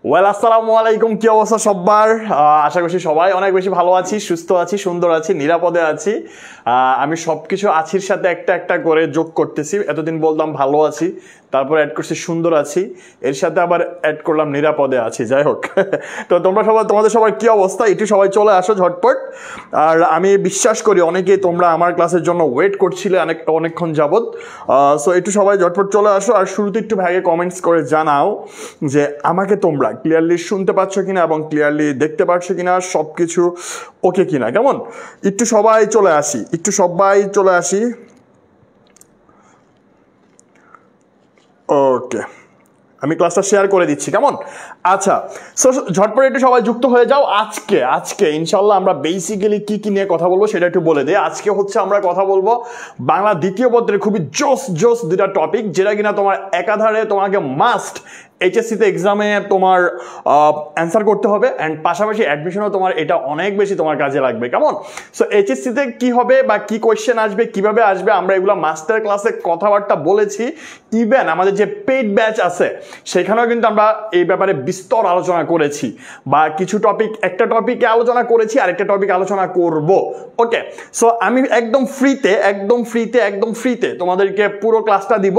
Well আসসালামু আলাইকুম, কি অবস্থা সবার? আশা করছি সবাই অনেক বেশি ভালো আছি, সুস্থ আছি, সুন্দর আছি, নিরাপদে আছি। আমি সবকিছু আছির সাথে একটা একটা করে যোগ করতেছি। এতদিন বললাম ভালো আছি, তারপর অ্যাড করছি সুন্দর আছি, এর সাথে আবার অ্যাড করলাম নিরাপদে আছি। যাই হোক, তো তোমাদের সবার কি অবস্থা? একটু সবাই চলে আসো ঝটপট। আর আমি বিশ্বাস করি অনেকেই তোমরা আমার ক্লাসের জন্য ওয়েট করছিলে অনেকক্ষণ যাবত। সো একটু সবাই ঝটপট চলে আসো। আর শুরুতে একটু ভাইকে কমেন্টস করে জানাও যে আমাকে তোমরা ক্লিয়ারলি শুনতে পাচ্ছ কিনা এবং ক্লিয়ারলি দেখতে পাচ্ছ কিনা, সব কিছু ওকে কিনা। কেমন? একটু সবাই চলে আসি। ওকে, আমি ক্লাসটা শেয়ার করে দিচ্ছি। কেমন? আচ্ছা, সো ঝটপট একটু সবাই যুক্ত হয়ে যাও। আজকে ইনশাল্লাহ আমরা বেসিক্যালি কি নিয়ে কথা বলবো সেটা একটু বলে দিই। আজকে হচ্ছে আমরা কথা বলবো বাংলা দ্বিতীয় পত্রের খুবই জোস দুটা টপিক, যেটা কিনা তোমার একাধারে তোমাকে মাস্ট এইচএসসিতে এক্সামে তোমার অ্যান্সার করতে হবে, অ্যান্ড পাশাপাশি অ্যাডমিশনও তোমার এটা অনেক বেশি তোমার কাজে লাগবে। কেমন? সো এইচএসসিতে কি হবে বা কি কোয়েশ্চেন আসবে, কিভাবে আসবে, আমরা এগুলো মাস্টার ক্লাসে কথাবার্তা বলেছি। ইভেন আমাদের যে পেইড ব্যাচ আছে সেখানেও কিন্তু আমরা এই ব্যাপারে বিস্তর আলোচনা করেছি, বা কিছু টপিক একটা টপিকে আলোচনা করেছি, আরেকটা টপিক আলোচনা করব। ওকে, সো আমি একদম ফ্রিতে তোমাদেরকে পুরো ক্লাসটা দিব,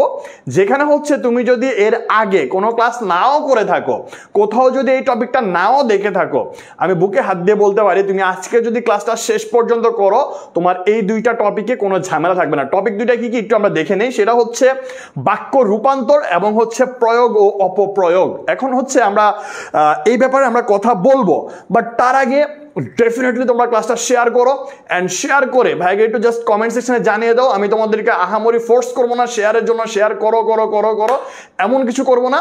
যেখানে হচ্ছে তুমি যদি এর আগে কোনো ক্লাস নাও করে থাকো, কোথাও যদি এই টপিকটা নাও দেখে থাকো, আমি বুকে হাত দিয়ে বলতে পারি তুমি আজকে যদি ক্লাসটা শেষ পর্যন্ত করো, তোমার এই দুইটা টপিকে কোনো ঝামেলা থাকবে না। টপিক দুইটা কি একটু আমরা দেখে নেই। সেটা হচ্ছে বাক্য রূপান্তর এবং হচ্ছে প্রয়োগ ও অপপ্রয়োগ। এখন হচ্ছে আমরা এই ব্যাপারে আমরা কথা বলবো, বাট তার আগে ডেফিনেটলি তোমরা ক্লাসটা শেয়ার করো, অ্যান্ড শেয়ার করে ভাইকে একটু জাস্ট কমেন্ট সেকশনে জানিয়ে দাও। আমি তোমাদেরকে আহামরি ফোর্স করবো না শেয়ারের জন্য। শেয়ার করো এমন কিছু করবো না।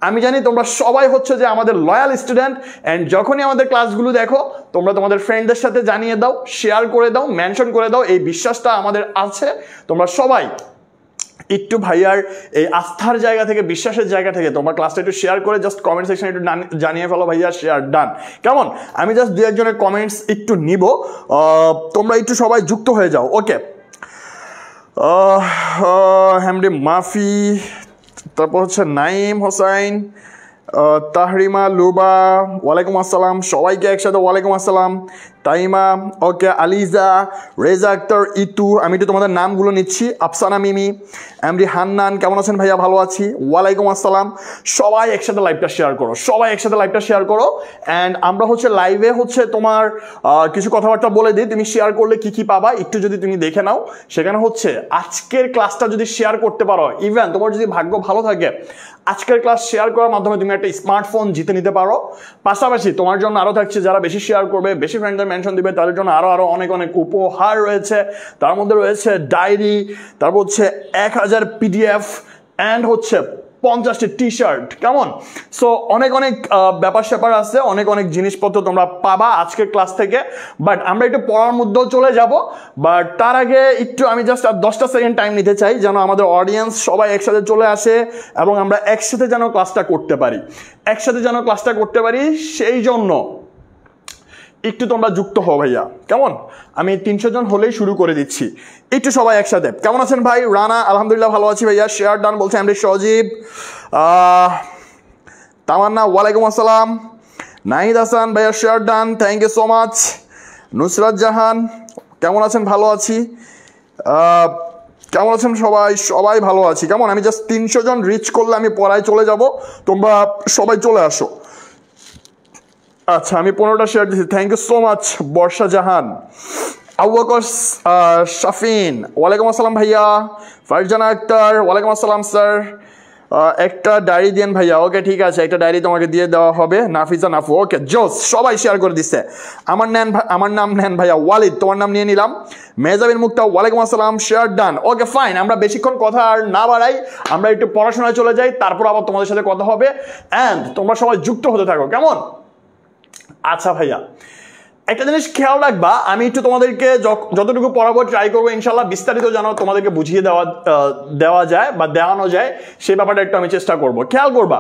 আমি জানি তোমরা সবাই হচ্ছে যে আমাদের লয়াল স্টুডেন্ট, অ্যান্ড যখনই আমাদের ক্লাসগুলো দেখো তোমরা তোমাদের ফ্রেন্ডদের সাথে জানিয়ে দাও, শেয়ার করে দাও, মেনশন করে দাও। এই বিশ্বাসটা আমাদের আছে। তোমরা সবাই একটু ভাইয়ার এই আস্থার জায়গা থেকে, বিশ্বাসের জায়গা থেকে তোমার ক্লাসটা একটু শেয়ার করে জাস্ট কমেন্ট সেকশনে একটু জানিয়ে ফেলো ভাইয়া শেয়ার ডান। কেমন? আমি জাস্ট দু একজনের কমেন্টস একটু নিব, তোমরা একটু সবাই যুক্ত হয়ে যাও। ওকে, হ্যামডি মাফি, তারপর হচ্ছে নাইম হোসাইন, তাহরিমা লুবা, ওয়ালাইকুম আসসালাম সবাইকে একসাথে ওয়ালাইকুম আসসালাম। তাইমা, ওকে, আলিজা, রেজা আক্তার, ইতু, আমি একটু তোমাদের নামগুলো নিচ্ছি। আফসানা মিমি, এমডি হান্নান, কেমন আছেন ভাইয়া? ভালো আছি, ওয়ালাইকুম আসসালাম। সবাই একসাথে লাইভটা শেয়ার করো। অ্যান্ড আমরা হচ্ছে লাইভে হচ্ছে তোমার কিছু কথাবার্তা বলে দিই, তুমি শেয়ার করলে কি পাবা একটু যদি তুমি দেখে নাও। সেখানে হচ্ছে আজকের ক্লাসটা যদি শেয়ার করতে পারো, ইভেন তোমার যদি ভাগ্য ভালো থাকে, আজকের ক্লাস শেয়ার করার মাধ্যমে তুমি একটা স্মার্টফোন জিতে নিতে পারো। পাশাপাশি তোমার জন্য আরো থাকছে, যারা বেশি শেয়ার করবে, বেশি ফ্রেন্ডদের মেনশন দিবে, তাদের জন্য আরো অনেক উপহার রয়েছে। তার মধ্যে রয়েছে ডায়েরি, তারপর হচ্ছে 1000 PDF, অ্যান্ড হচ্ছে 50টি টি শার্ট। কেমন? সো অনেক ব্যাপার স্যাপার আছে, অনেক জিনিসপত্র তোমরা পাবা আজকের ক্লাস থেকে। বাট আমরা একটু পড়ার মধ্যেও চলে যাব, বাট তার আগে একটু আমি জাস্ট আর 10টা সেকেন্ড টাইম নিতে চাই, যেন আমাদের অডিয়েন্স সবাই একসাথে চলে আসে এবং আমরা একসাথে যেন ক্লাসটা করতে পারি। সেই জন্য একটু তোমরা যুক্ত হও ভাইয়া। কেমন? আমি 300 জন হলেই শুরু করে দিচ্ছি। একটু সবাই একসাথে। কেমন আছেন ভাই? রানা, আলহামদুলিল্লাহ ভালো আছি ভাইয়া। শেয়ার ডান বলছে এমডি সজীব। তামান্না, ওয়ালাইকুম আসসালাম। নাহিদ হাসান ভাইয়া share done, thank you so much. Nusrat Jahan, কেমন আছেন? ভালো আছি। কেমন আছেন সবাই ভালো আছি। কেমন? আমি জাস্ট 300 জন রিচ করলে আমি পড়ায় চলে যাব, তোমরা সবাই চলে আসো। আচ্ছা, আমি 15টা শেয়ার দিচ্ছি, থ্যাংক ইউ সো মাচ। বর্ষা জাহান, আবু বকর শাফিন, ওয়ালাইকুম আসসালাম ভাইয়া। ফারজানা আক্তার, ওয়ালাইকুম আসসালাম স্যার। একটা ডায়েরি দেন ভাইয়া। ওকে, ঠিক আছে, একটা ডায়েরি তোমাকে দিয়ে দেওয়া হবে। নাফিজা নাফু, ওকে, জোস, সবাই শেয়ার করে দিচ্ছে। আমার নাম নেন ভাইয়া। ওয়ালিদ, তোমার নাম নিয়ে নিলাম। মেজাবিন মুক্তা, ওয়ালাইকুম আসসালাম, শেয়ার ডান। ওকে, ফাইন। আমরা বেশিক্ষণ কথা আর না বাড়াই, আমরা একটু পড়াশোনায় চলে যাই, তারপর আবার তোমাদের সাথে কথা হবে। অ্যান্ড তোমরা সবাই যুক্ত হতে থাকো। কেমন? আচ্ছা ভাইয়া, একটা জিনিস খেয়াল রাখবা, আমি একটু তোমাদেরকে যতটুকু পড়াবো ট্রাই করবো ইনশাল্লাহ বিস্তারিত যেন তোমাদেরকে বুঝিয়ে দেওয়া যায় বা দেওয়ানো যায়, সেই ব্যাপারটা একটু আমি চেষ্টা করবো। খেয়াল করবা,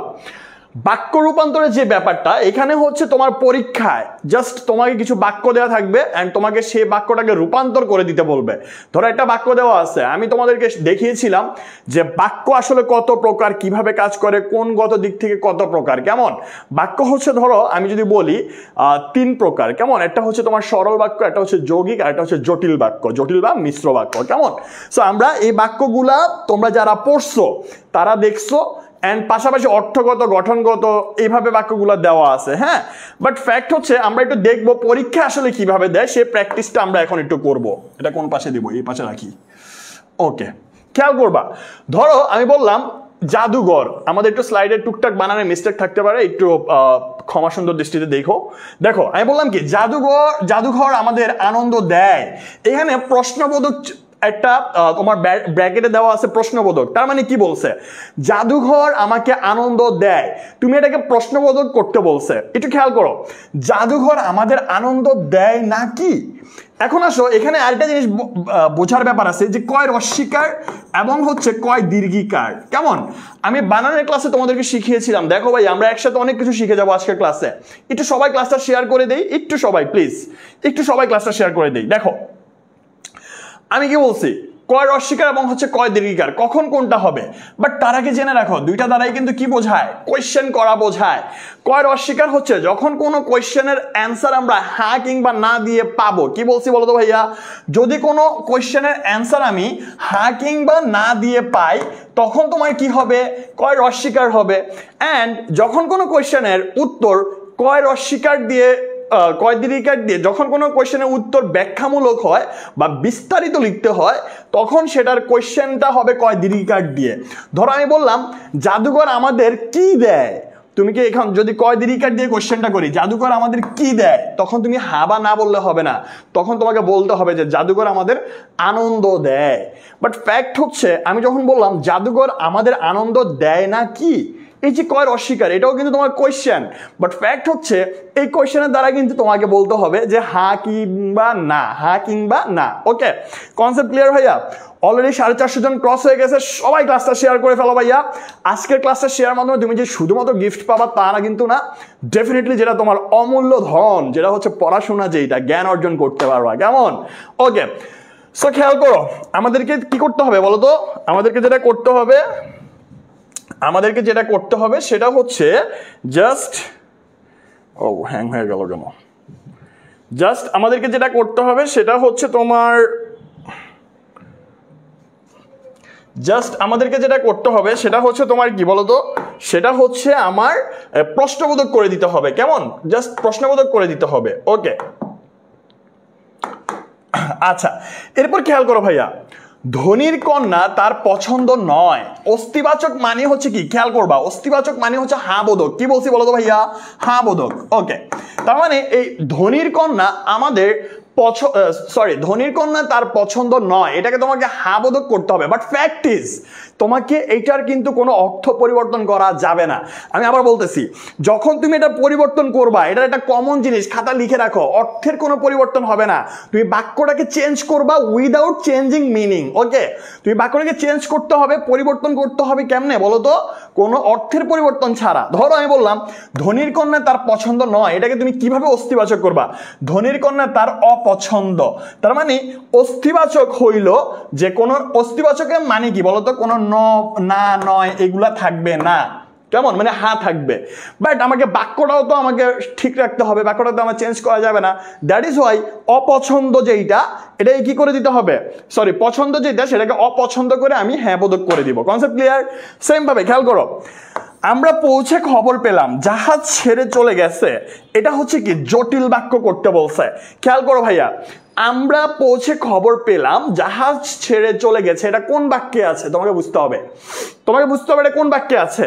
বাক্য রূপান্তরের যে ব্যাপারটা এখানে হচ্ছে তোমার পরীক্ষায় জাস্ট তোমাকে কিছু বাক্য দেওয়া থাকবে এন্ড তোমাকে সেই বাক্যটাকে রূপান্তর করে দিতে বলবে। ধরো একটা বাক্য দেওয়া আছে, আমি তোমাদেরকে দেখিয়েছিলাম যে বাক্য আসলে কত প্রকার, কিভাবে কাজ করে, কোন গত দিক থেকে কত প্রকার। কেমন বাক্য হচ্ছে, ধরো আমি যদি বলি 3 প্রকার। কেমন, একটা হচ্ছে তোমার সরল বাক্য, একটা হচ্ছে যৌগিক, আর একটা হচ্ছে জটিল বাক্য, জটিল বা মিশ্র বাক্য। কেমন, সো আমরা এই বাক্যগুলা তোমরা যারা পড়ছো তারা দেখছো এন্ড পাশাপাশি অর্থগত, গঠনগত এইভাবে বাক্যগুলো দেওয়া আছে। হ্যাঁ, বাট ফ্যাক্ট হচ্ছে আমরা একটু দেখবো পরীক্ষা আসলে কিভাবে দেয়, সেই প্র্যাকটিসটা আমরা এখন একটু করব। এটা কোন পাশে দিব, এই পাশে রাখি। ওকে, খেয়াল করবা। ধরো আমি বললাম জাদুঘর, আমাদের একটু স্লাইডের টুকটাক বানানোর মিস্টেক থাকতে পারে, একটু ক্ষমা সুন্দর দৃষ্টিতে দেখো। দেখো আমি বললাম কি জাদুঘর আমাদের আনন্দ দেয়। এখানে প্রশ্নবোধক একটা তোমার ব্র্যাকেটে দেওয়া আছে প্রশ্নবোধক। তার মানে কি বলছে, জাদুঘর আমাকে আনন্দ দেয়, তুমি এটাকে প্রশ্নবোধক করতে বলছে। একটু খেয়াল করো, জাদুঘর আমাদের আনন্দ দেয় নাকি। এখন আসো, এখানে আরেকটা জিনিস বোঝার ব্যাপার আছে যে কয় রস্বীকার এবং হচ্ছে কয় দীর্ঘিকার। কেমন, আমি বানানের ক্লাসে তোমাদেরকে শিখিয়েছিলাম। দেখো ভাই, আমরা একসাথে অনেক কিছু শিখে যাবো আজকের ক্লাসে। একটু সবাই ক্লাসটা শেয়ার করে দেই, একটু সবাই প্লিজ, একটু সবাই ক্লাসটা শেয়ার করে দেই। দেখো আমি কি বলছি, কয় রস্বীকার এবং হচ্ছে কয় দীর্ঘিকার, কখন কোনটা হবে। বাট তার আগে জেনে রাখো, দুইটা দ্বারাই কিন্তু কি বোঝায়, কোয়েশ্চেন করা বোঝায়। কয় রস্বীকার হচ্ছে যখন কোনো কোয়েশ্চেনের অ্যান্সার আমরা হ্যাঁ কিংবা না দিয়ে পাবো। কি বলছি বলো তো ভাইয়া, যদি কোনো কোয়েশ্চেনের অ্যান্সার আমি হ্যাঁ কিংবা না দিয়ে পাই তখন তোমার কি হবে, কয় রস্বীকার হবে। অ্যান্ড যখন কোনো কোয়েশ্চেনের উত্তর কয় রস্বীকার দিয়ে, কয় দীর্ঘিকার দিয়ে যখন কোনো কোয়েশ্চেনের উত্তর ব্যাখ্যামূলক হয় বা বিস্তারিত লিখতে হয় তখন সেটার কোয়েশ্চেনটা হবে কয় দীর্ঘিকার দিয়ে। ধরো আমি বললাম জাদুঘর আমাদের কি দেয়, তুমি কি এখন যদি কয় দীর্ঘিকার দিয়ে কোয়েশ্চেনটা করি জাদুঘর আমাদের কি দেয়, তখন তুমি হা বা না বললে হবে না, তখন তোমাকে বলতে হবে যে জাদুঘর আমাদের আনন্দ দেয়। বাট ফ্যাক্ট হচ্ছে আমি যখন বললাম জাদুঘর আমাদের আনন্দ দেয় না কি, এই যে কয় অস্বীকার, এটাও কিন্তু তোমার কোয়েশ্চেন। বাট ফ্যাক্ট হচ্ছে এই কোয়েশ্চেনের দ্বারা কিন্তু তোমাকে বলতে হবে যে হ্যাঁ কিংবা না, হ্যাঁ কিংবা না। ওকে, কনসেপ্ট ক্লিয়ার ভাইয়া? অলরেডি 450 জন ক্রস হয়ে গেছে, সবাই ক্লাসটা শেয়ার করে ফেলো ভাইয়া। আজকের ক্লাসটা শেয়ার মাধ্যমে তুমি যে শুধুমাত্র গিফট পাবা তা না কিন্তু না, ডেফিনেটলি যেটা তোমার অমূল্য ধন, যেটা হচ্ছে পড়াশোনা, যেটা জ্ঞান অর্জন করতে পারবা। কেমন, ওকে। সো খেয়াল করো, আমাদেরকে কি করতে হবে বলো তো, আমাদেরকে যেটা করতে হবে সেটা হচ্ছে জাস্ট, ও হ্যাং হয়ে গেল কেন, জাস্ট আমাদেরকে যেটা করতে হবে সেটা হচ্ছে তোমার, কি বলতো, সেটা হচ্ছে আমার প্রশ্নবোধক করে দিতে হবে। কেমন, জাস্ট প্রশ্নবোধক করে দিতে হবে। ওকে, আচ্ছা এরপর খেয়াল করো ভাইয়া, ধনির কন্যা তার পছন্দ নয়, অস্তিবাচক মানে হচ্ছে কি, খেয়াল করবা, অস্তিবাচক মানে হচ্ছে হ্যাঁ বোধক। কি বলছি বলো তো ভাইয়া, হ্যাঁ বোধক। ওকে, তার মানে এই ধনির কন্যা আমাদের ধনির কন্যা তার পছন্দ নয়, এটাকে তোমাকে হ্যাঁ বোধক করতে হবে। বাট ফ্যাক্ট ইজ তোমাকে এইটার কিন্তু কোনো অর্থ পরিবর্তন করা যাবে না। আমি আবার বলতেছি, যখন তুমি এটা পরিবর্তন করবা, এটার একটা কমন জিনিস খাতা লিখে রাখো, অর্থের কোনো পরিবর্তন হবে না। তুমি বাক্যটাকে চেঞ্জ করবা উইদাউট চেঞ্জিং মিনিং। ওকে, তুমি বাক্যটাকে চেঞ্জ করতে হবে, পরিবর্তন করতে হবে। কেমনে বলো তো, কোনো অর্থের পরিবর্তন ছাড়া। ধরো আমি বললাম ধনির কন্যা তার পছন্দ নয়, এটাকে তুমি কিভাবে অস্তিবাচক করবা, ধনির কন্যা তার অপছন্দ। তার মানে অস্তিবাচক হইল যে কোনো অস্তিবাচকের মানে কি বলতো, কোনো না নয় এগুলা থাকবে না। কেমন, মানে হ্যাঁ থাকবে। বাট আমাকে বাক্যটাও তো আমাকে ঠিক রাখতে হবে, বাক্যটা তো আমার চেঞ্জ করা যাবে না। দ্যাট ইজ ওয়াই অপছন্দ যেইটা, এটাকে কি করে দিতে হবে, পছন্দ যেটা সেটাকে অপছন্দ করে আমি হ্যাঁ বোধক করে দিব। Concept clear? সেম ভাবে খেয়াল করো, আমরা পৌঁছে খবর পেলাম জাহাজ ছেড়ে চলে গেছে, এটা হচ্ছে কি জটিল বাক্য করতে বলছে। খেয়াল করো ভাইয়া, আমরা পৌঁছে খবর পেলাম জাহাজ ছেড়ে চলে গেছে, এটা কোন বাক্যে আছে তোমাকে বুঝতে হবে, এটা কোন বাক্যে আছে।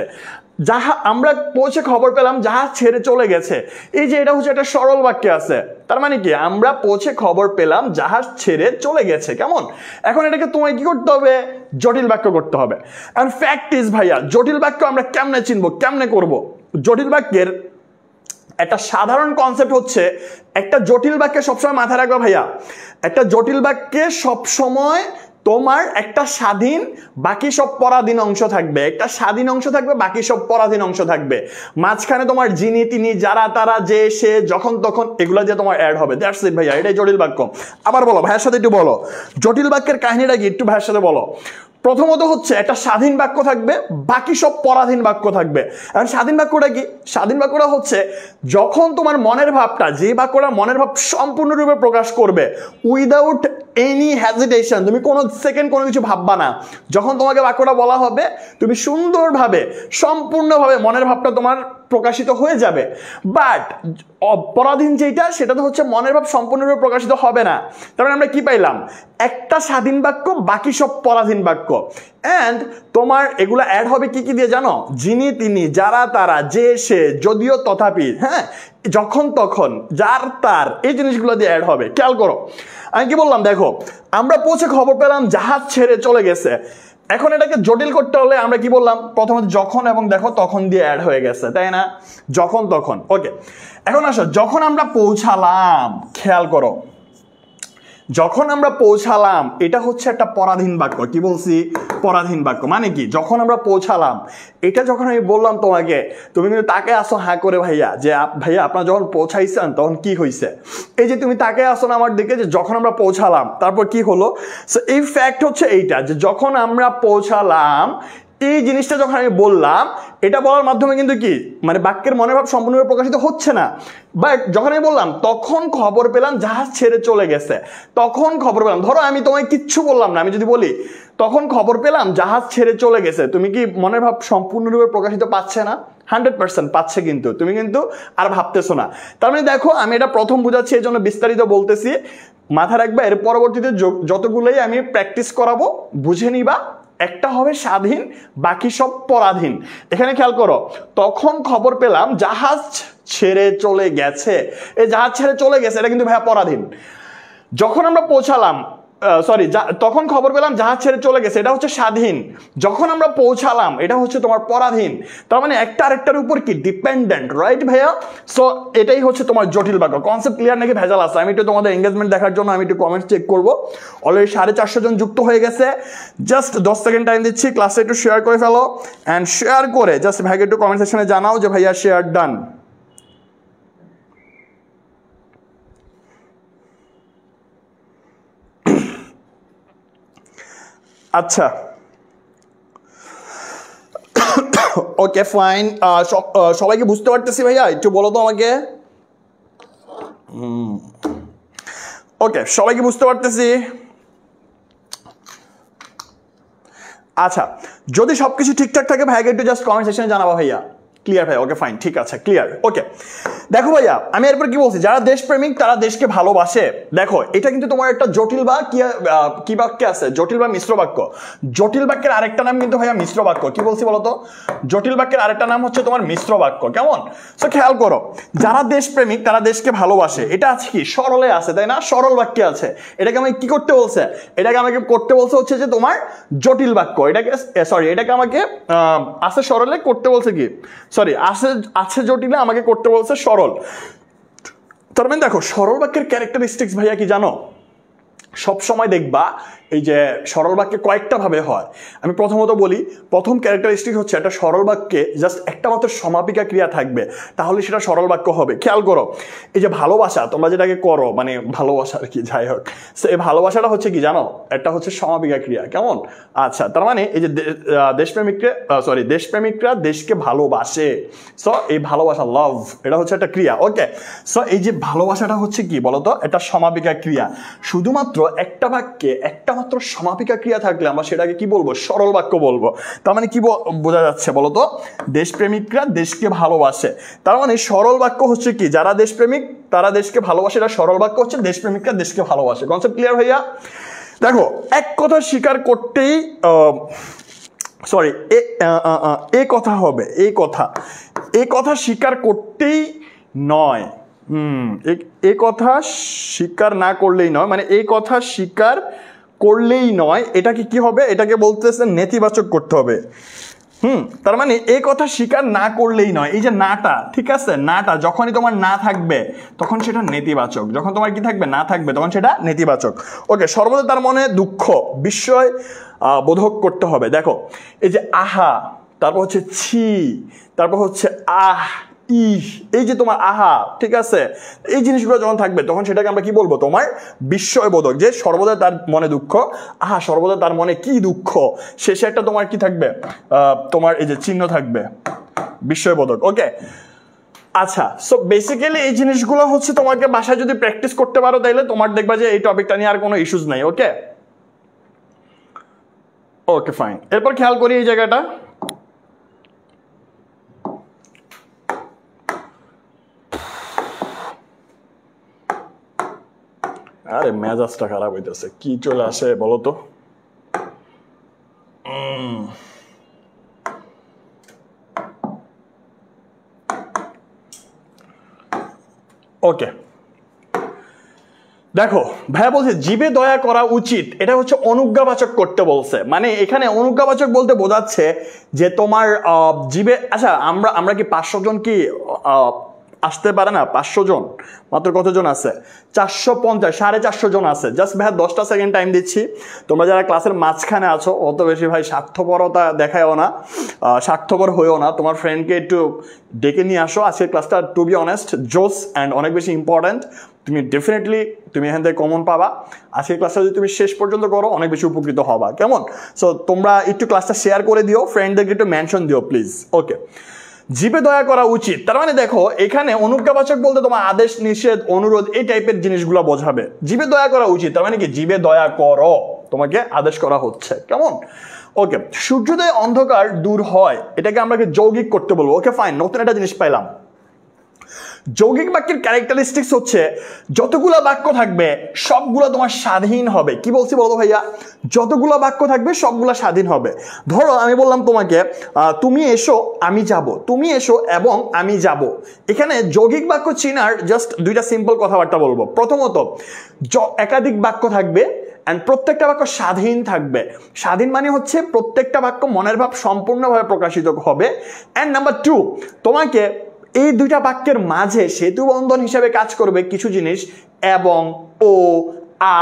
আমরা পৌঁছে খবর পেলাম জাহাজ ছেড়ে চলে গেছে, এই যে এটা হচ্ছে একটা সরল বাক্যে আছে। তার মানে কি, আমরা পৌঁছে খবর পেলাম জাহাজ ছেড়ে চলে গেছে। কেমন, এখন এটাকে তোমায় কি করতে হবে, জটিল বাক্য করতে হবে। এন্ড ফ্যাক্ট ইজ ভাইয়া, জটিল বাক্য আমরা কেমনে চিনবো, কেমনে করব? জটিল বাক্যের একটা সাধারণ কনসেপ্ট হচ্ছে, একটা জটিল বাক্যে সবসময় মাথায় রাখবা ভাইয়া, একটা জটিল বাক্যে সবসময় তোমার একটা স্বাধীন বাকি সব পরাধীন অংশ থাকবে, একটা স্বাধীন অংশ থাকবে, বাকি সব পরাধীন অংশ থাকবে। মাঝখানে তোমার যিনি তিনি যারা তারা যে সে যখন তখন এগুলা দিয়ে তোমার অ্যাড হবে। দ্যাটস ইট ভাইয়া, এটাই জটিল বাক্য। আবার বলো ভাইয়ের সাথে একটু বলো জটিল বাক্যের কাহিনীটা কি, একটু ভাইয়ের সাথে বলো। প্রথমত হচ্ছে একটা স্বাধীন বাক্য থাকবে, বাকি সব পরাধীন বাক্য থাকবে। এখন স্বাধীন বাক্যটা কি? স্বাধীন বাক্যটা হচ্ছে যখন তোমার মনের ভাবটা, যে বাক্যটা মনের ভাব সম্পূর্ণরূপে প্রকাশ করবে উইদাউট এনি হ্যাজিটেশন, তুমি কোনো সেকেন্ড কোনো কিছু ভাববা না। যখন তোমাকে বাক্যটা বলা হবে তুমি সুন্দরভাবে সম্পূর্ণভাবে মনের ভাবটা তোমার প্রকাশিত হয়ে যাবে। বাট অপরাধীন যেটা, সেটা তো হচ্ছে মনের ভাব সম্পূর্ণরূপে প্রকাশিত হবে না। তার মানে আমরা কি পাইলাম? একটা স্বাধীন বাক্য, বাকি সব পরাধীন বাক্য। অ্যান্ড তোমার এগুলো অ্যাড হবে কি কি দিয়ে জানো? যিনি তিনি যারা তারা যে সে যদিও তথাপি, হ্যাঁ, যখন তখন যার তার, এই জিনিসগুলো দিয়ে অ্যাড হবে। খেয়াল করো আমি কি বললাম, দেখো আমরা পৌঁছে খবর পেলাম জাহাজ ছেড়ে চলে গেছে। এখন এটাকে জটিল করতে হলে আমরা কি বললাম? প্রথমত যখন এবং দেখো তখন দিয়ে অ্যাড হয়ে গেছে, তাই না? যখন তখন। ওকে, এখন আসো যখন আমরা পৌঁছালাম, খেয়াল করো যখন আমরা পৌঁছালাম এটা হচ্ছে একটা পরাধীন বাক্য। কি বলছি? পরাধীন বাক্য। মানে কি? যখন আমরা পৌঁছালাম, এটা যখন আমি বললাম তোমাকে, তুমি কিন্তু তাকে আসো হ্যাঁ করে ভাইয়া, যে ভাইয়া আপনার যখন পৌঁছাইছেন তখন কি হয়েছে? এই যে তুমি তাকে আসো না আমার দিকে, যে যখন আমরা পৌঁছালাম তারপর কি হলো। সো এই ফ্যাক্ট হচ্ছে এইটা, যে যখন আমরা পৌঁছালাম এই জিনিসটা যখন আমি বললাম, এটা বলার মাধ্যমে কিন্তু কি মানে বাক্যের মনের ভাব সম্পূর্ণভাবে প্রকাশিত হচ্ছে না। বাট যখন আমি বললাম তখন খবর পেলাম জাহাজ ছেড়ে চলে গেছে, তখন খবর পেলাম, ধরো আমি তোমায় কিচ্ছু বললাম না, আমি যদি বলি তখন খবর পেলাম জাহাজ ছেড়ে চলে গেছে, তুমি কি মনের ভাব সম্পূর্ণরূপে প্রকাশিত পাচ্ছে না? 100% পাচ্ছে, কিন্তু তুমি কিন্তু আর ভাবতেছো না। তার মানে দেখো আমি এটা প্রথম বুঝাচ্ছি, এই জন্য বিস্তারিত বলতেছি। মাথা রাখবা, এর পরবর্তীতে যতগুলোই আমি প্র্যাকটিস করাবো বুঝে নিবা। একটা হবে স্বাধীন, বাকি সব পরাধীন। এখানে খেয়াল করো, তখন খবর পেলাম জাহাজ ছেড়ে চলে গেছে, এই জাহাজ ছেড়ে চলে গেছে এটা কিন্তু ভাইয়া পরাধীন। যখন আমরা পৌঁছালাম, তখন খবর পেলাম জাহাজ ছেড়ে চলে গেছে, এটা হচ্ছে স্বাধীন। যখন আমরা পৌঁছালাম এটা হচ্ছে তোমার পরাধীন। তার মানে একটা আরেকটার উপর কি ডিপেন্ডেন্ট, রাইট ভাইয়া? সো এটাই হচ্ছে তোমার জটিল বাক্য। কনসেপ্ট ক্লিয়ার নাকি ভেজাল আছে? আমি একটু তোমাদের এঙ্গেজমেন্ট দেখার জন্য আমি একটু কমেন্টস চেক করবো। অলরেডি 450 জন যুক্ত হয়ে গেছে। জাস্ট 10 সেকেন্ড টাইম দিচ্ছি, ক্লাসে একটু শেয়ার করে ফেলো। অ্যান্ড শেয়ার করে জাস্ট ভাইকে একটু কমেন্ট সেকশনে জানাও যে ভাইয়া শেয়ার ডান। আচ্ছা, ওকে ফাইন। সবাইকে বুঝতে পারতেছি ভাইয়া? একটু বলো তো আমাকে। ওকে, সবাইকে বুঝতে পারতেছি। আচ্ছা, যদি সবকিছু ঠিকঠাক থাকে ভাইকে একটু জাস্ট কমেন্ট সেকশনে জানাবো ভাইয়া। ক্লিয়ার ভাই? ওকে ফাইন, ঠিক আছে, ক্লিয়ার। ওকে, দেখো ভাইয়া আমি এরপর কি বলছি, যারা দেশপ্রেমিক তারা দেশকে ভালোবাসে। দেখো এটা কিন্তু তোমার একটা জটিল বা কি বাক্য আছে, জটিল বা মিশ্র বাক্য। জটিল বাক্যের আরেকটা নাম কিন্তু ভাইয়া মিশ্র বাক্য। কি বলছি বলতো? জটিল বাক্যের আরেকটা নাম হচ্ছে তোমার মিশ্র বাক্য। কেমন? সো খেয়াল করো, যারা দেশপ্রেমিক তারা দেশকে ভালোবাসে, এটা আছে কি সরলে আছে, তাই না? সরল বাক্যে আছে। এটাকে আমাকে কি করতে বলছে? এটাকে আমাকে করতে বলছে হচ্ছে যে তোমার জটিল বাক্য। এটাকে এটাকে আমাকে আছে সরলে করতে বলছে কি, সরি আছে জটিলে আমাকে করতে বলছে সরল। তার মানে দেখো সরল বাক্যের ক্যারেক্টারিস্টিক্স ভাইয়া কি জানো? সব সময় দেখবা এই যে সরল বাক্যে কয়েকটা ভাবে হয়। আমি প্রথমত বলি, প্রথম ক্যারেক্টারিস্টিক হচ্ছে একটা সরল বাক্যে জাস্ট একটা মাত্র সমাপিকা ক্রিয়া থাকবে, তাহলে সেটা সরল বাক্য হবে। খেয়াল করো, এই যে ভালোবাসা তোমরা যেটাকে করো, মানে ভালোবাসা আর কি, যাই হোক, এই ভালোবাসাটা হচ্ছে কি জানো? একটা হচ্ছে সমাপিকা ক্রিয়া। কেমন? আচ্ছা, তার মানে এই যে দেশপ্রেমিকরা দেশকে ভালোবাসে। সো এই ভালোবাসা, লাভ, এটা হচ্ছে একটা ক্রিয়া। ওকে, সো এই যে ভালোবাসাটা হচ্ছে কি বলতো? একটা সমাপিকা ক্রিয়া। শুধুমাত্র একটা বাক্যে একটা মাত্র সমাপিকা ক্রিয়া থাকলে আমরা সেটাকে কি বলবো? সরল বাক্য বলবো। তার মানে কি বোঝা যাচ্ছে বলতো? দেশপ্রেমিকরা দেশকে ভালোবাসে। তার মানে সরল বাক্য হচ্ছে কি, যারা দেশপ্রেমিক তারা দেশকে ভালোবাসে, এটা সরল বাক্য হচ্ছে দেশপ্রেমিকরা দেশকে ভালোবাসে। কনসেপ্ট ক্লিয়ার ভাইয়া? দেখো এক কথা স্বীকার করতেই এ কথা হবে, এই কথা স্বীকার করতেই নয়। এই কথা স্বীকার না করলেই নয়, মানে এই কথা স্বীকার করলেই নয়, এটাকে কি হবে? এটাকে বলতেছে নেতিবাচক করতে হবে। তার মানে এই কথা স্বীকার না করলেই নয়, এই যে নাটা, ঠিক আছে, নাটা যখনই তোমার না থাকবে তখন সেটা নেতিবাচক, যখন তোমার কি থাকবে, না থাকবে, তখন সেটা নেতিবাচক। ওকে, সর্বদা তার মনে দুঃখ বিস্ময় বোধক করতে হবে। দেখো এই যে আহা, তারপর হচ্ছে ছি, তারপর হচ্ছে আহ, ইহ, এই যে তোমার আহা, ঠিক আছে, এই জিনিসগুলো যখন থাকবে তখন সেটাকে আমরা কি বলবো, তোমার বিস্ময়বোধক, যে সর্বদা তার মনে দুঃখ, আহা সর্বদা তার মনে কি দুঃখ, শেষে একটা তোমার কি থাকবে, তোমার এই যে চিহ্ন থাকবে, বিস্ময়বোধক। ওকে, আচ্ছা, সো বেসিক্যালি এই জিনিসগুলো হচ্ছে তোমাকে বাসায় যদি প্র্যাকটিস করতে পারো তাইলে তোমার দেখবা যে এই টপিকটা নিয়ে আর কোনো ইস্যুস নাই। ওকে ওকে ফাইন, এরপর খেয়াল করি এই জায়গাটা, আরে মেজাজটা খারাপ হইতেছে, কি চলে আসে বলো তো। ওকে দেখো ভাইয়া বলছে জীবে দয়া করা উচিত, এটা হচ্ছে অনুজ্ঞাবাচক করতে বলছে, মানে এখানে অনুজ্ঞাবাচক বলতে বোঝাচ্ছে যে তোমার জীবে, আচ্ছা আমরা কি 500 জন কি আসতে পারে না? 500 জন মাত্র কতজন আছে? 450, 450 জন আছে। জাস্ট ভাইয়া 10টা সেকেন্ড টাইম দিচ্ছি, তোমরা যারা ক্লাসের মাঝখানে আছো অত বেশি ভাই স্বার্থপরতা দেখায়ও না, স্বার্থপর হয়েও না, তোমার ফ্রেন্ডকে একটু ডেকে নিয়ে আসো। আজকের ক্লাসটা টু বি অনেস্ট জোস অ্যান্ড অনেক বেশি ইম্পর্ট্যান্ট, তুমি ডেফিনেটলি তুমি এখান থেকে কমন পাবা। আজকের ক্লাসটা যদি তুমি শেষ পর্যন্ত করো অনেক বেশি উপকৃত হবা, কেমন? সো তোমরা একটু ক্লাসটা শেয়ার করে দিও, ফ্রেন্ডদেরকে একটু মেনশন দিও প্লিজ। ওকে, জীবে দয়া করা উচিত, তার মানে দেখো এখানে অনুজ্ঞাবাচক বলতে তোমার আদেশ, নিষেধ, অনুরোধ এই টাইপের জিনিসগুলো বোঝাবে। জীবে দয়া করা উচিত তার মানে কি জীবে দয়া করো, তোমাকে আদেশ করা হচ্ছে, কেমন? ওকে, সূর্যোদয় অন্ধকার দূর হয়, এটাকে আমরা যৌগিক করতে বলবো। ওকে ফাইন, নতুন একটা জিনিস পাইলাম। যৌগিক বাক্যের ক্যারেক্টারিস্টিক্স হচ্ছে যতগুলো বাক্য থাকবে সবগুলো তোমার স্বাধীন হবে। কি বলছি বলো ভাইয়া? যতগুলো বাক্য থাকবে সবগুলো স্বাধীন হবে। ধরো আমি বললাম তোমাকে তুমি এসো আমি যাব, তুমি এসো এবং আমি যাব। এখানে যৌগিক বাক্য চিনার জাস্ট দুইটা সিম্পল কথাবার্তা বলবো। প্রথমত একাধিক বাক্য থাকবে অ্যান্ড প্রত্যেকটা বাক্য স্বাধীন থাকবে। স্বাধীন মানে হচ্ছে প্রত্যেকটা বাক্য মনের ভাব সম্পূর্ণভাবে প্রকাশিত হবে। অ্যান্ড নাম্বার 2, তোমাকে এই দুইটা বাক্যের মাঝে সেতু বন্ধন হিসেবে কাজ করবে কিছু জিনিস, এবং, ও,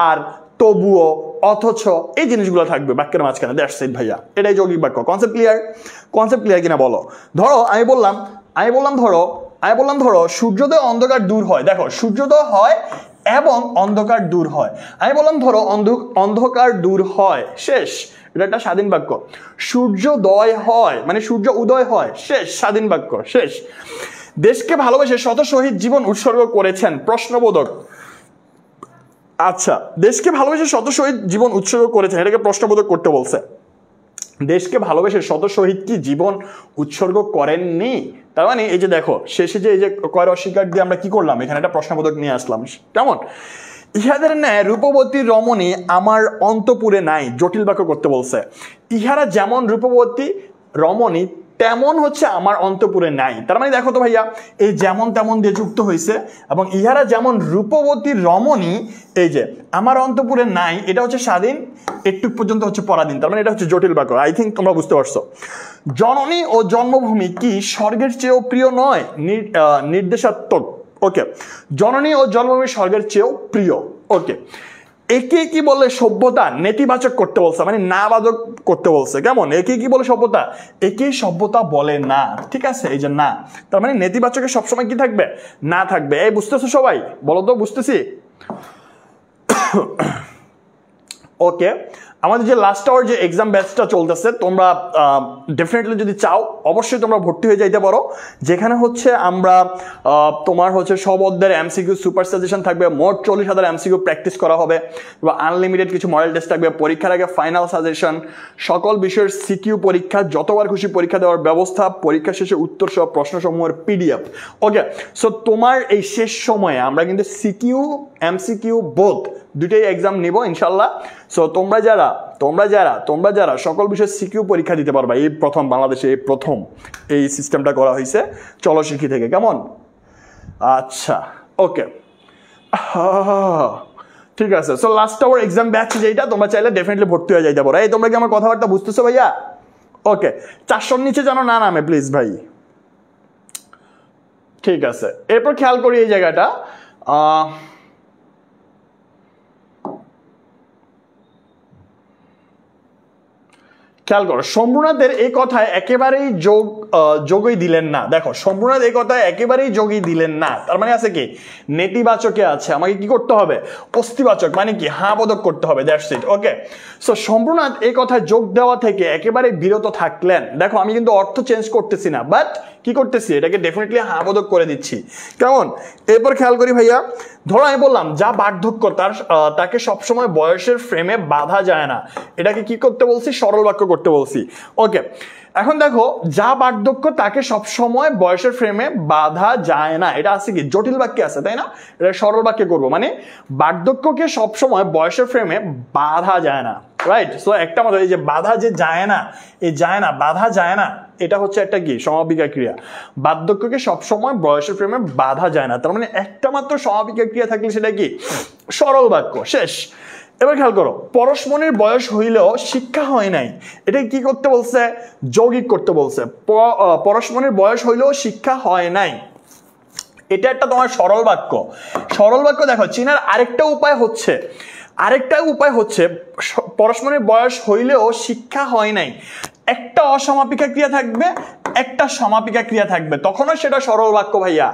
আর, তবুও, অথচ, এই জিনিসগুলো থাকবে বাক্যের মাঝখানে। দ্যাটস ইট ভাইয়া, এটাই যৌগিক বাক্য। Concept clear? কনসেপ্ট ক্লিয়ার কিনা বলো? ধরো আমি বললাম ধরো সূর্যোদয় অন্ধকার দূর হয়। দেখো সূর্যোদয় হয় এবং অন্ধকার দূর হয়। আমি বললাম ধরো অন্ধকার দূর হয়, শেষ, এটা একটা স্বাধীন বাক্য। সূর্যোদয় হয় মানে সূর্য উদয় হয়, শেষ, স্বাধীন বাক্য, শেষ। দেশকে ভালোবেসে শত শহীদ জীবন উৎসর্গ করেছেন, প্রশ্নবোধক। আচ্ছা, দেশকে ভালোবেসে শত শহীদ জীবন উৎসর্গ করেছেন, এটাকে প্রশ্নবোধক করতে বলছে। দেশকে ভালোবেসে শত শহীদ কি জীবন উৎসর্গ করেননি? তার মানে এই যে দেখো শেষে যে এই যে কয়ের অস্বীকার দিয়ে আমরা কি করলাম, এখানে একটা প্রশ্নবোধক নিয়ে আসলাম, কেমন? ইহাদের ন্যায় রূপবতী রমণী আমার অন্তপুরে নাই, জটিল বাক্য করতে বলছে। ইহারা যেমন রূপবতী রমণী তেমন হচ্ছে আমার অন্তপুরে নাই। তার মানে দেখো তো ভাইয়া, এই যেমন তেমন দিয়ে যুক্ত হয়েছে, এবং ইহারা যেমন রূপবতী রমণী, এই যে আমার অন্তপুরে নাই, এটা হচ্ছে স্বাধীন, একটু পর্যন্ত হচ্ছে পরাধীন। তার মানে এটা হচ্ছে জটিল বাক্য। আই থিঙ্ক তোমরা বুঝতে পারছো। জননী ও জন্মভূমি কি স্বর্গের চেয়েও প্রিয় নয়? নির্দেশাত্মক। ওকে, জননী ও জন্মভূমি স্বর্গের চেয়েও প্রিয়। ওকে, একে কি বলে সভ্যতা? নেতিবাচক করতে বলছে, মানে না বাচক করতে বলছে, কেমন? একে কি বলে সভ্যতা? একে সভ্যতা বলে না, ঠিক আছে, এই যে না, তার মানে নেতিবাচকের সবসময় কি থাকবে? না থাকবে। এই বুঝতেছো সবাই? বলো তো, বুঝতেছি? ওকে, আমাদের যে লাস্ট আওয়ার যে এক্সাম ব্যাচটা চলতেছে, তোমরা ডেফিনেটলি যদি চাও অবশ্যই তোমরা ভর্তি হয়ে যাইতে পারো, যেখানে হচ্ছে আমরা তোমার হচ্ছে সব অধ্যায়ের এমসিকিউ সুপার সাজেশন থাকবে, মোট 40,000 এমসিকিউ প্র্যাকটিস করা হবে, বা আনলিমিটেড কিছু মডেল টেস্ট থাকবে, পরীক্ষার আগে ফাইনাল সাজেশন, সকল বিষয়ের সিকিউ পরীক্ষা, যতবার খুশি পরীক্ষা দেওয়ার ব্যবস্থা, পরীক্ষা শেষে উত্তর সহ প্রশ্নসমূহের পিডিএফ। ওকে, সো তোমার এই শেষ সময়ে আমরা কিন্তু সিকিউ এমসিকিউ বোথ দুইটাই এক্সাম নিব ইনশাল্লাহ। সো তোমরা যারা সকল বিষয়ে সিকিউ পরীক্ষা দিতে পারবা, এই প্রথম বাংলাদেশে এই প্রথম এই সিস্টেমটা করা হয়েছে চলো শিখি থেকে, কেমন? আচ্ছা, ওকে, ঠিক আছে। So last our exam batch যেটা, তোমরা চাইলে ডেফিনেটলি ভর্তি হয়ে যাইতে পারো। এই তোমরা কি আমার কথাবার্তা বুঝতেছো ভাইয়া? ওকে 400 নিচে যেন না নামে প্লিজ ভাই। ঠিক আছে, এরপর খেয়াল করি এই জায়গাটা খেয়াল করো, শম্ভুনাথের এই কথায় একেবারেই যোগই দিলেন না। দেখো শম্ভুনাথ এই কথায় একেবারেই যোগই দিলেন না, তার মানে আছে কি নেতিবাচকে আছে, আমাকে কি করতে হবে অস্তিবাচক মানে কি হ্যাঁ বোধক করতে হবে, that's it. Okay, so Shambhunath এই কথায় যোগ দেওয়া থেকে একেবারে বিরত থাকলেন। দেখো আমি কিন্তু অর্থ চেঞ্জ করতেছি না, বাট কি করতেছি এটাকে ডেফিনেটলি হ্যাঁ বোধক করে দিচ্ছি। কেমন? এরপর খেয়াল করি ভাইয়া, ধরো আমি বললাম যা বার্ধক্য তাকে সবসময় বয়সের ফ্রেমে বাঁধা যায় না, এটাকে কি করতে বলছি সরল বাক্য করতে বলছি। ওকে, এখন দেখো যা বার্ধক্য তাকে সবসময় বয়সের ফ্রেমে বাঁধা যায় না, এটা আছে কি জটিল বাক্যে আছে তাই না, এটা সরল বাক্যে করবো, মানে বার্ধক্যকে সবসময় বয়সের ফ্রেমে বাঁধা যায় না, রাইট। সো একটা মতো এই যে বাঁধা যে যায় না, এই যায় না বাঁধা যায় না, এটা হচ্ছে একটা কি সমাপিকা ক্রিয়া। বার্ধক্যকে সবসময় বয়সের ফ্রেমে বাঁধা যায় না, তার মানে একটা মাত্র সমাপিকা ক্রিয়া থাকলে সেটা কি সরল বাক্য, শেষ। এবার খেয়াল করো, পরশমণির বয়স হইলেও শিক্ষা হয় নাই, এটা কি করতে বলছে যৌগিক করতে বলছে। পরশমণির বয়স হইলেও শিক্ষা হয় নাই, এটা একটা তোমার সরল বাক্য। সরল বাক্য দেখো চিনার আরেকটা উপায় হচ্ছে পরশমণির বয়স হইলেও শিক্ষা হয় নাই, একটা অসমাপিকা ক্রিয়া থাকবে একটা সমাপিকা ক্রিয়া থাকবে, তখনও সেটা সরল বাক্য ভাইয়া।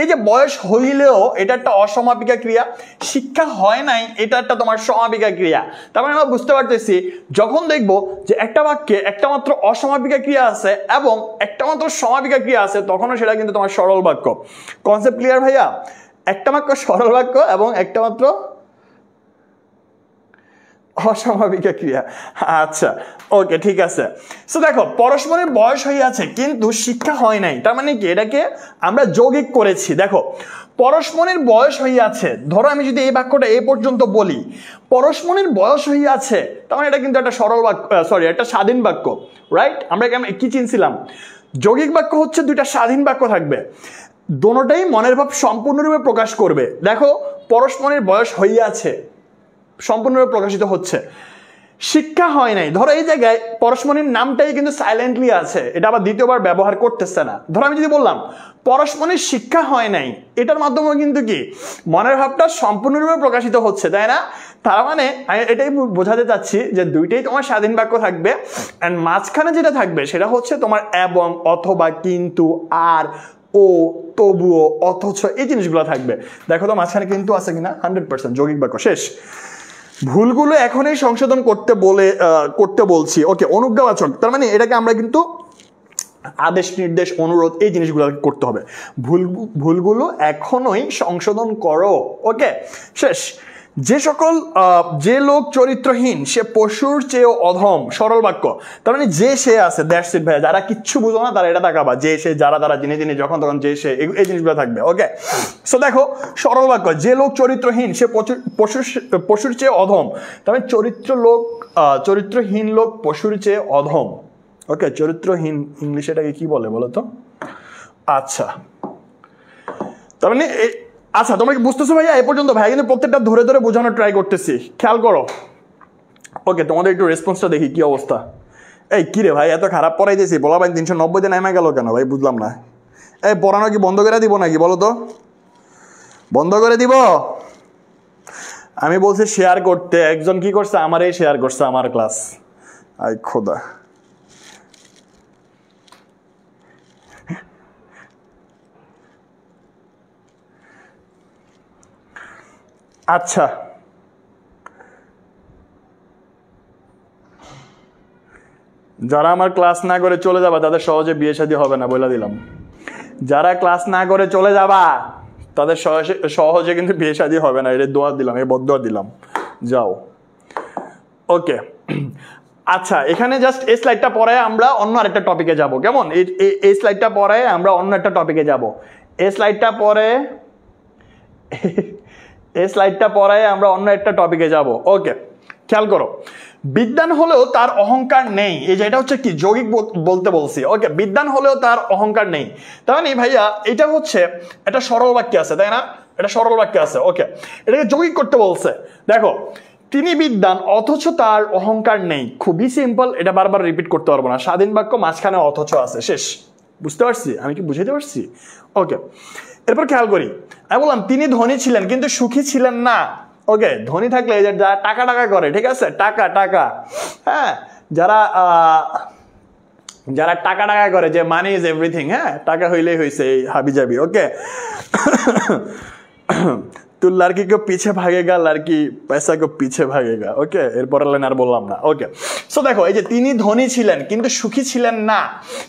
এই যে বয়স হইলেও এটা একটা অসমাপিকা ক্রিয়া, শিক্ষা হয় নাই এটা একটা তোমার সমাপিকা ক্রিয়া। তার মানে আমরা বুঝতে পারতেছি যখন দেখবো যে একটা বাক্যে একটা মাত্র অসমাপিকা ক্রিয়া আছে এবং একটা মাত্র সমাপিকা ক্রিয়া আছে, তখনও সেটা কিন্তু তোমার সরল বাক্য। কনসেপ্ট ক্লিয়ার ভাইয়া? একটা বাক্য সরল বাক্য এবং একটা মাত্র অসমাপিকা ক্রিয়া। আচ্ছা ওকে ঠিক আছে। সো দেখো পরশমণির বয়স হইয়াছে কিন্তু শিক্ষা হয় নাই, তার মানে কি এটাকে আমরা যৌগিক করেছি। দেখো পরশমণির বয়স হইয়াছে, ধরো আমি যদি এই বাক্যটা এই পর্যন্ত বলি পরশমণির বয়স হইয়াছে, তার মানে এটা কিন্তু একটা সরল বাক্য, সরি একটা স্বাধীন বাক্য, রাইট। আমরা কি চিনছিলাম যৌগিক বাক্য হচ্ছে দুইটা স্বাধীন বাক্য থাকবে, দোনোটাই মনের ভাব সম্পূর্ণরূপে প্রকাশ করবে। দেখো পরশমণির বয়স হইয়াছে সম্পূর্ণরূপে প্রকাশিত হচ্ছে, শিক্ষা হয় নাই, ধরো এই জায়গায় পরশমণির নামটাই কিন্তু সাইলেন্টলি আছে, এটা আবার দ্বিতীয়বার ব্যবহার করতেছে না। ধরো আমি যদি বললাম পরশমণির শিক্ষা হয় নাই, এটার মাধ্যমে কিন্তু কি মনের ভাবটা সম্পূর্ণরূপে প্রকাশিত হচ্ছে, তাই না? তার মানে আমি এটাই বোঝাতে চাচ্ছি যে দুইটাই তোমার স্বাধীন বাক্য থাকবে, অ্যান্ড মাঝখানে যেটা থাকবে সেটা হচ্ছে তোমার এবং অথবা কিন্তু আর ও তবুও অথচ এই জিনিসগুলো থাকবে। দেখো তো মাঝখানে কিন্তু আছে কিনা, 100% যৌগিক বাক্য, শেষ। ভুলগুলো এখনই সংশোধন করতে বলছি। ওকে, অনুজ্ঞাবাচক, তার মানে এটাকে আমরা কিন্তু আদেশ নির্দেশ অনুরোধ এই জিনিসগুলো করতে হবে। ভুলগুলো এখনই সংশোধন করো। ওকে শেষ। যে লোক চরিত্রহীন সে পশুর চেয়েও অধম, সরল বাক্য। তার মানে যে সে আছে, দ্যাটস ইট ভাই, যারা কিচ্ছু বুঝো না তারা এটা তাকাবা, যে সে যারা তারা যিনি যখন তখন যে সে এই জিনিসগুলো থাকবে। ওকে, সো দেখো সরল বাক্য, যে লোক চরিত্রহীন সে পশুর চেয়ে অধম, তার মানে চরিত্রহীন লোক পশুর চেয়ে অধম। ওকে, চরিত্রহীন ইংলিশে এটাকে কি বলে বলো তো? আচ্ছা, তার মানে আচ্ছা তোমরা কি বুঝতেছো ভাইয়া? এই পর্যন্ত ভাইয়া কিন্তু প্রত্যেকটা ধরে ধরে বোঝানোর ট্রাই করতেছি, খেয়াল করো। ওকে, তোমাদের একটু রেসপন্সটা দেখি কি অবস্থা। এই কি রে ভাই এত খারাপ পড়াইতেছি, বলা ভাই 390-তে নেমে গেল কেন ভাই, বুঝলাম না। এই পড়ানো কি বন্ধ করে দিব নাকি বলো তো? বন্ধ করে দিব? আমি বলছি শেয়ার করতে, একজন কি করছে আমারই শেয়ার করছে আমার ক্লাস। আই খোদা। আচ্ছা যারা আমার ক্লাস না করে চলে যাবা তাদের সহজে বিয়ে শাদী হবে না বলে দিলাম। যারা ক্লাস না করে চলে যাবা তাদের সহজে কিন্তু বিয়ে শাদী হবে না, এটা দোয়া দিলাম, এই বদদোয়া দিলাম। যাও। ওকে আচ্ছা, এখানে জাস্ট এই স্লাইডটা পরে আমরা অন্য আরেকটা টপিকে যাব, কেমন? এই স্লাইডটা পরে আমরা অন্য একটা টপিকে যাব। এই স্লাইডটা পরে আমরা অন্য একটা টপিকে যাব। ওকে, খেয়াল করো, বিদ্বান হলেও তার অহংকার নেই, এই যে এটা হচ্ছে কি যৌগিক বলতে বলছি। ওকে, বিদ্বান হলেও তার অহংকার নেই, তার মানে ভাইয়া এটা হচ্ছে একটা সরল বাক্য আছে, তাই না? এটা সরল বাক্য আছে। ওকে, এটাকে যৌগিক করতে বলছে। দেখো তিনি বিদ্বান অথচ তার অহংকার নেই। খুবই সিম্পল, এটা বারবার রিপিট করতে পারবো না। স্বাধীন বাক্য মাঝখানে অথচ আছে, শেষ। বুঝতে পারছি? আমি কি বুঝাইতে পারছি? ওকে, এরপর খেয়াল করি। আমি বললাম তিনি ধনী ছিলেন কিন্তু সুখী ছিলেন না। ওকে, ধনী থাকলে যারা টাকা টাকা করে, ঠিক আছে, টাকা টাকা, হ্যাঁ, যারা যারা টাকা টাকা করে, যে মানি ইজ এভরিথিং, হ্যাঁ, টাকা হইলেই হয়েছে, এই হাবি যাবি। ওকে, तो लड़की को पीछे भागेगा, लड़की पैसा को पीछे भागेगा। ওকে, এরপর লাইন আর বললাম না। ওকে, সো দেখো, এই যে তিনি ধনী ছিলেন কিন্তু সুখী ছিলেন না।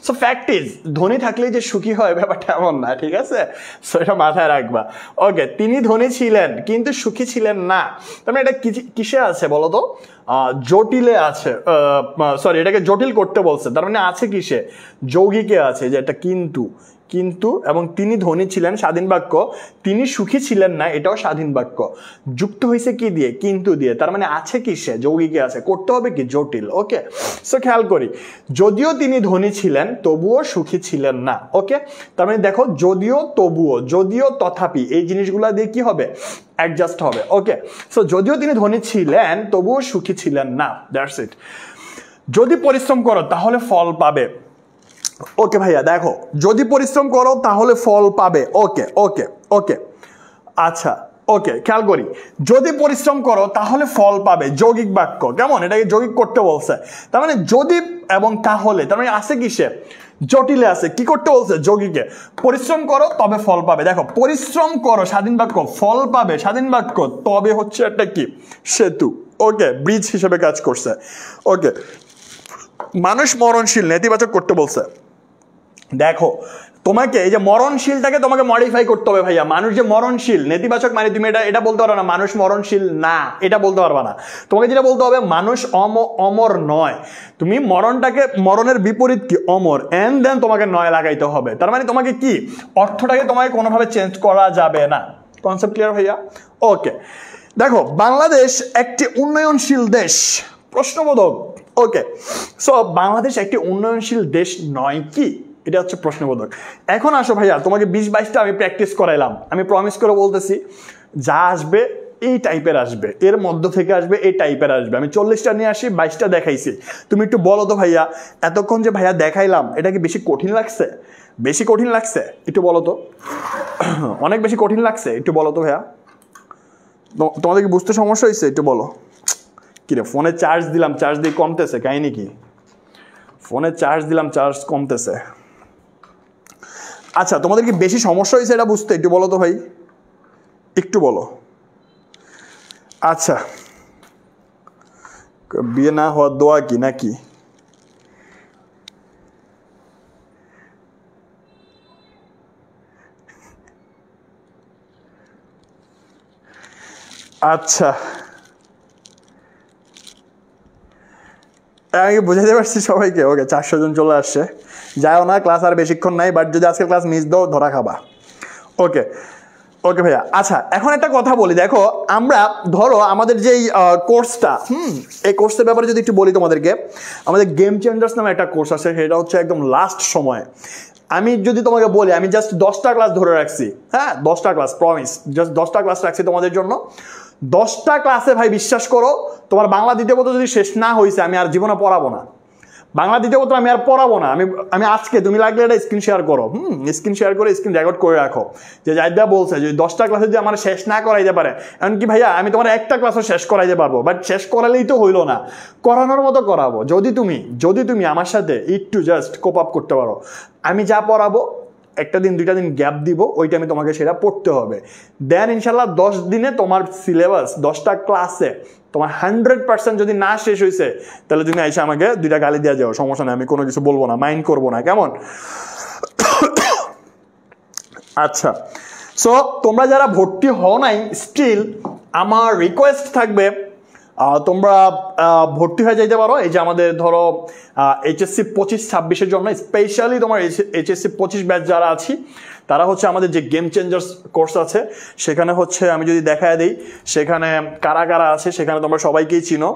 সো ফ্যাক্ট ইজ, ধনী থাকলেই যে সুখী হয় ব্যাপারটা এমন না, ঠিক আছে? সো এটা মাথায় রাখবা। ওকে, তিনি ধনী ছিলেন কিন্তু সুখী ছিলেন না, তার মানে এটা কিসে আছে বলো তো? জটিলে আছে। সরি, এটাকে জটিল করতে বলছে, তার মানে আছে কিসে? যৌগিকে আছে, যে এটা কিন্তু, কিন্তু এবং তিনি ধনী ছিলেন স্বাধীন বাক্য, তিনি সুখী ছিলেন না এটাও স্বাধীন বাক্য, যুক্ত হয়েছে কি দিয়ে? কিন্তু দিয়ে, তার মানে আছে কিসে? যৌগিকে আছে, করতে হবে কি? জটিল। ওকে, সো খেয়াল করি, যদিও তিনি ধনী ছিলেন তবুও সুখী ছিলেন না। ওকে, তার মানে দেখো, যদিও, তবুও, যদিও, তথাপি, এই জিনিসগুলো দিয়ে কি হবে? অ্যাডজাস্ট হবে। ওকে, সো যদিও তিনি ধনী ছিলেন তবুও সুখী ছিলেন না, দ্যাটস ইট। যদি পরিশ্রম করো তাহলে ফল পাবে। ওকে ভাইয়া, দেখো, যদি পরিশ্রম করো তাহলে ফল পাবে। ওকে ওকে ওকে, আচ্ছা, ওকে, খেয়াল করি, যদি পরিশ্রম করো তাহলে ফল পাবে, যৌগিক বাক্য, কেমন? এটাকে যৌগিক করতে বলছে, তার মানে যদি এবং তাহলে, তার মানে আছে কিসে? জটিলে আছে। কি করতে বলছে? যৌগিকে। পরিশ্রম করো তবে ফল পাবে। দেখো, পরিশ্রম করো স্বাধীন বাক্য, ফল পাবে স্বাধীন বাক্য, তবে হচ্ছে একটা কি? সেতু। ওকে, ব্রিজ হিসেবে কাজ করছে। ওকে, মানুষ মরণশীল, নেতিবাচক করতে বলছে। দেখো, তোমাকে এই যে মরণশীলটাকে তোমাকে মডিফাই করতে হবে ভাইয়া। মানুষ যে মরণশীল, নেতিবাচক মানে তুমি এটা বলতে পারো না মানুষ মরণশীল না, এটা বলতে পারবা না। তোমাকে যেটা বলতে হবে, মানুষ অমর নয়। তুমি মরণটাকে, মরণের বিপরীত কি? অমর, এন্ড দেন তোমাকে নয় লাগাইতে হবে। তার মানে তোমাকে কি, অর্থটাকে তোমাকে কোনোভাবে চেঞ্জ করা যাবে না। কনসেপ্ট ক্লিয়ার ভাইয়া? ওকে, দেখো, বাংলাদেশ একটি উন্নয়নশীল দেশ, প্রশ্নবোধক। ওকে, সো বাংলাদেশ একটি উন্নয়নশীল দেশ নয় কি? এটা হচ্ছে প্রশ্নবোধক। এখন আসো ভাইয়া, তোমাকে 20-22টা আমি প্র্যাকটিস করাইলাম, আমি প্রমিস করে বলতেছি, যা আসবে এই টাইপের আসবে, এর মধ্য থেকে আসবে এই টাইপের আসবে। আমি 40টা নিয়ে আসি, 22টা দেখাইছি। তুমি একটু বলো তো ভাইয়া, এতক্ষণ যে ভাইয়া দেখাইলাম, এটা কি বেশি কঠিন লাগছে? বেশি কঠিন লাগছে? একটু বলো তো। অনেক বেশি কঠিন লাগছে? একটু বলো তো ভাইয়া, তোমাদের কি বুঝতে সমস্যা হয়েছে? একটু বলো। কিরে, ফোনে চার্জ দিলাম, চার্জ দিয়ে কমতেছে, কাহিনি কি? ফোনে চার্জ দিলাম, চার্জ কমতেছে। আচ্ছা, তোমাদের কি বেশি সমস্যা হয়েছে এটা বুঝতে? একটু বলো তো ভাই, একটু বলো। আচ্ছা, বিয়ে না হওয়ার দোয়া কি নাকি? আচ্ছা, আমি বুঝাতে পারছি সবাইকে? ওকে, 400 জন চলে আসছে। যাও না, ক্লাস আর বেশিক্ষণ নাই, বাট যদি আজকে ক্লাস মিস দাও ধরা খাবা। ওকে ওকে ভাইয়া। আচ্ছা, এখন একটা কথা বলি, দেখো, আমরা ধরো আমাদের যেই কোর্সটা, এই কোর্সের ব্যাপারে যদি একটু বলি তোমাদেরকে, আমাদের গেম চেঞ্জার্স নামে একটা কোর্স আছে, সেটা হচ্ছে একদম লাস্ট সময়। আমি যদি তোমাকে বলি, আমি জাস্ট 10টা ক্লাস ধরে রাখছি, হ্যাঁ, 10টা ক্লাস, প্রমিস, জাস্ট 10টা ক্লাস রাখছি তোমাদের জন্য। 10টা ক্লাসে ভাই বিশ্বাস করো, তোমার বাংলা দ্বিতীয় পত্র যদি শেষ না হয়েছে, আমি আর জীবনে পড়াবো না। বাংলা দ্বিতীয় পত্র আমি আর পড়াবো না। আমি আজকে, তুমি লাগলে এটা স্ক্রিন শেয়ার করো, স্ক্রিন শেয়ার করে স্ক্রিন রেকর্ড করে রাখো, যে জায়দা বলছে যে 10টা ক্লাসে যদি আমার শেষ না করাইতে পারে, এমনকি ভাইয়া আমি তোমার একটা ক্লাসও শেষ করাইতে পারবো, বাট শেষ করালেই তো হইলো না, করানোর মতো করাবো। যদি তুমি আমার সাথে একটু জাস্ট কোপ আপ করতে পারো, আমি যা পড়াবো একটা দিন 2টা দিন গ্যাপ দিব, ওইটা আমি তোমাকে সেটা পড়তে হবে। দেন ইনশাল্লাহ 10 দিনে তোমার সিলেবাস, 10টা ক্লাসে তোমার 100% যদি না শেষ হয়েছে, তাহলে তুমি এসে আমাকে 2টা গালি দিয়ে যাও, সমস্যা নেই, আমি কোনো কিছু বলবো না, মাইন্ড করবো না, কেমন? আচ্ছা, সো তোমরা যারা ভর্তি হও নাই স্টিল, আমার রিকোয়েস্ট থাকবে, তোমরা ভর্তি হয়ে যাইতে পারো। এই যে আমাদের ধরো HSC 25-26-এর জন্য স্পেশালি তোমার HSC 25 ব্যাচ যারা আছি তারা হচ্ছে আমাদের যে গেম চেঞ্জার্স কোর্স আছে সেখানে হচ্ছে আমি যদি দেখায় দিই সেখানে কারা কারা আছে সেখানে তোমরা সবাইকেই চিনো,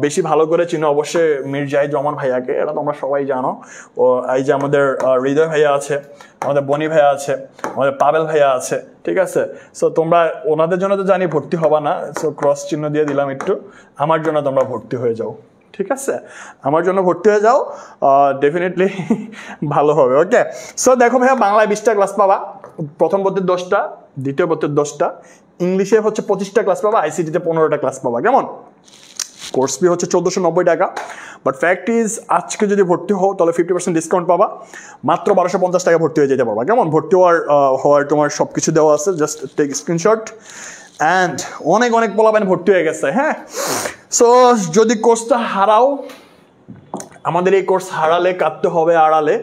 বেশি ভালো করে চিনো অবশ্যই মীর জাহিদ রহমান ভাইয়াকে, এটা তোমরা সবাই জানো। ও এই যে আমাদের হৃদয় ভাইয়া আছে, আমাদের বনি ভাইয়া আছে, আমাদের পাবেল ভাইয়া আছে, ঠিক আছে। সো তোমরা ওনাদের জন্য তো জানি ভর্তি হবা না, সো ক্রস চিহ্ন দিয়ে দিলাম একটু, আমার জন্য তোমরা ভর্তি হয়ে যাও, ঠিক আছে, আমার জন্য ভর্তি হয়ে যাও, ডেফিনেটলি ভালো হবে। ওকে, সো দেখো ভাইয়া বাংলায় 20টা ক্লাস পাবা, প্রথম পত্রের 10টা, দ্বিতীয় পত্রের 10টা, ইংলিশে হচ্ছে 25টা ক্লাস পাবা, ICT-তে 15টা ক্লাস পাবা। কেমন? কোর্স ফি হচ্ছে 1490 টাকা, বাট ফ্যাক্ট ইজ আজকে যদি ভর্তি হও তাহলে 50% ডিসকাউন্ট পাবা, মাত্র 1250 টাকা ভর্তি হয়ে যেতে পারবা। কেমন? ভর্তি হওয়ার তোমার সব কিছু দেওয়া আছে, জাস্ট টেক স্ক্রিনশট। অ্যান্ড অনেক অনেক পোলাপাইন ভর্তি হয়ে গেছে। হ্যাঁ, সো যদি কোর্সটা হারাও, আমাদের এই কোর্স হারালে কাঁদতে হবে আড়ালে,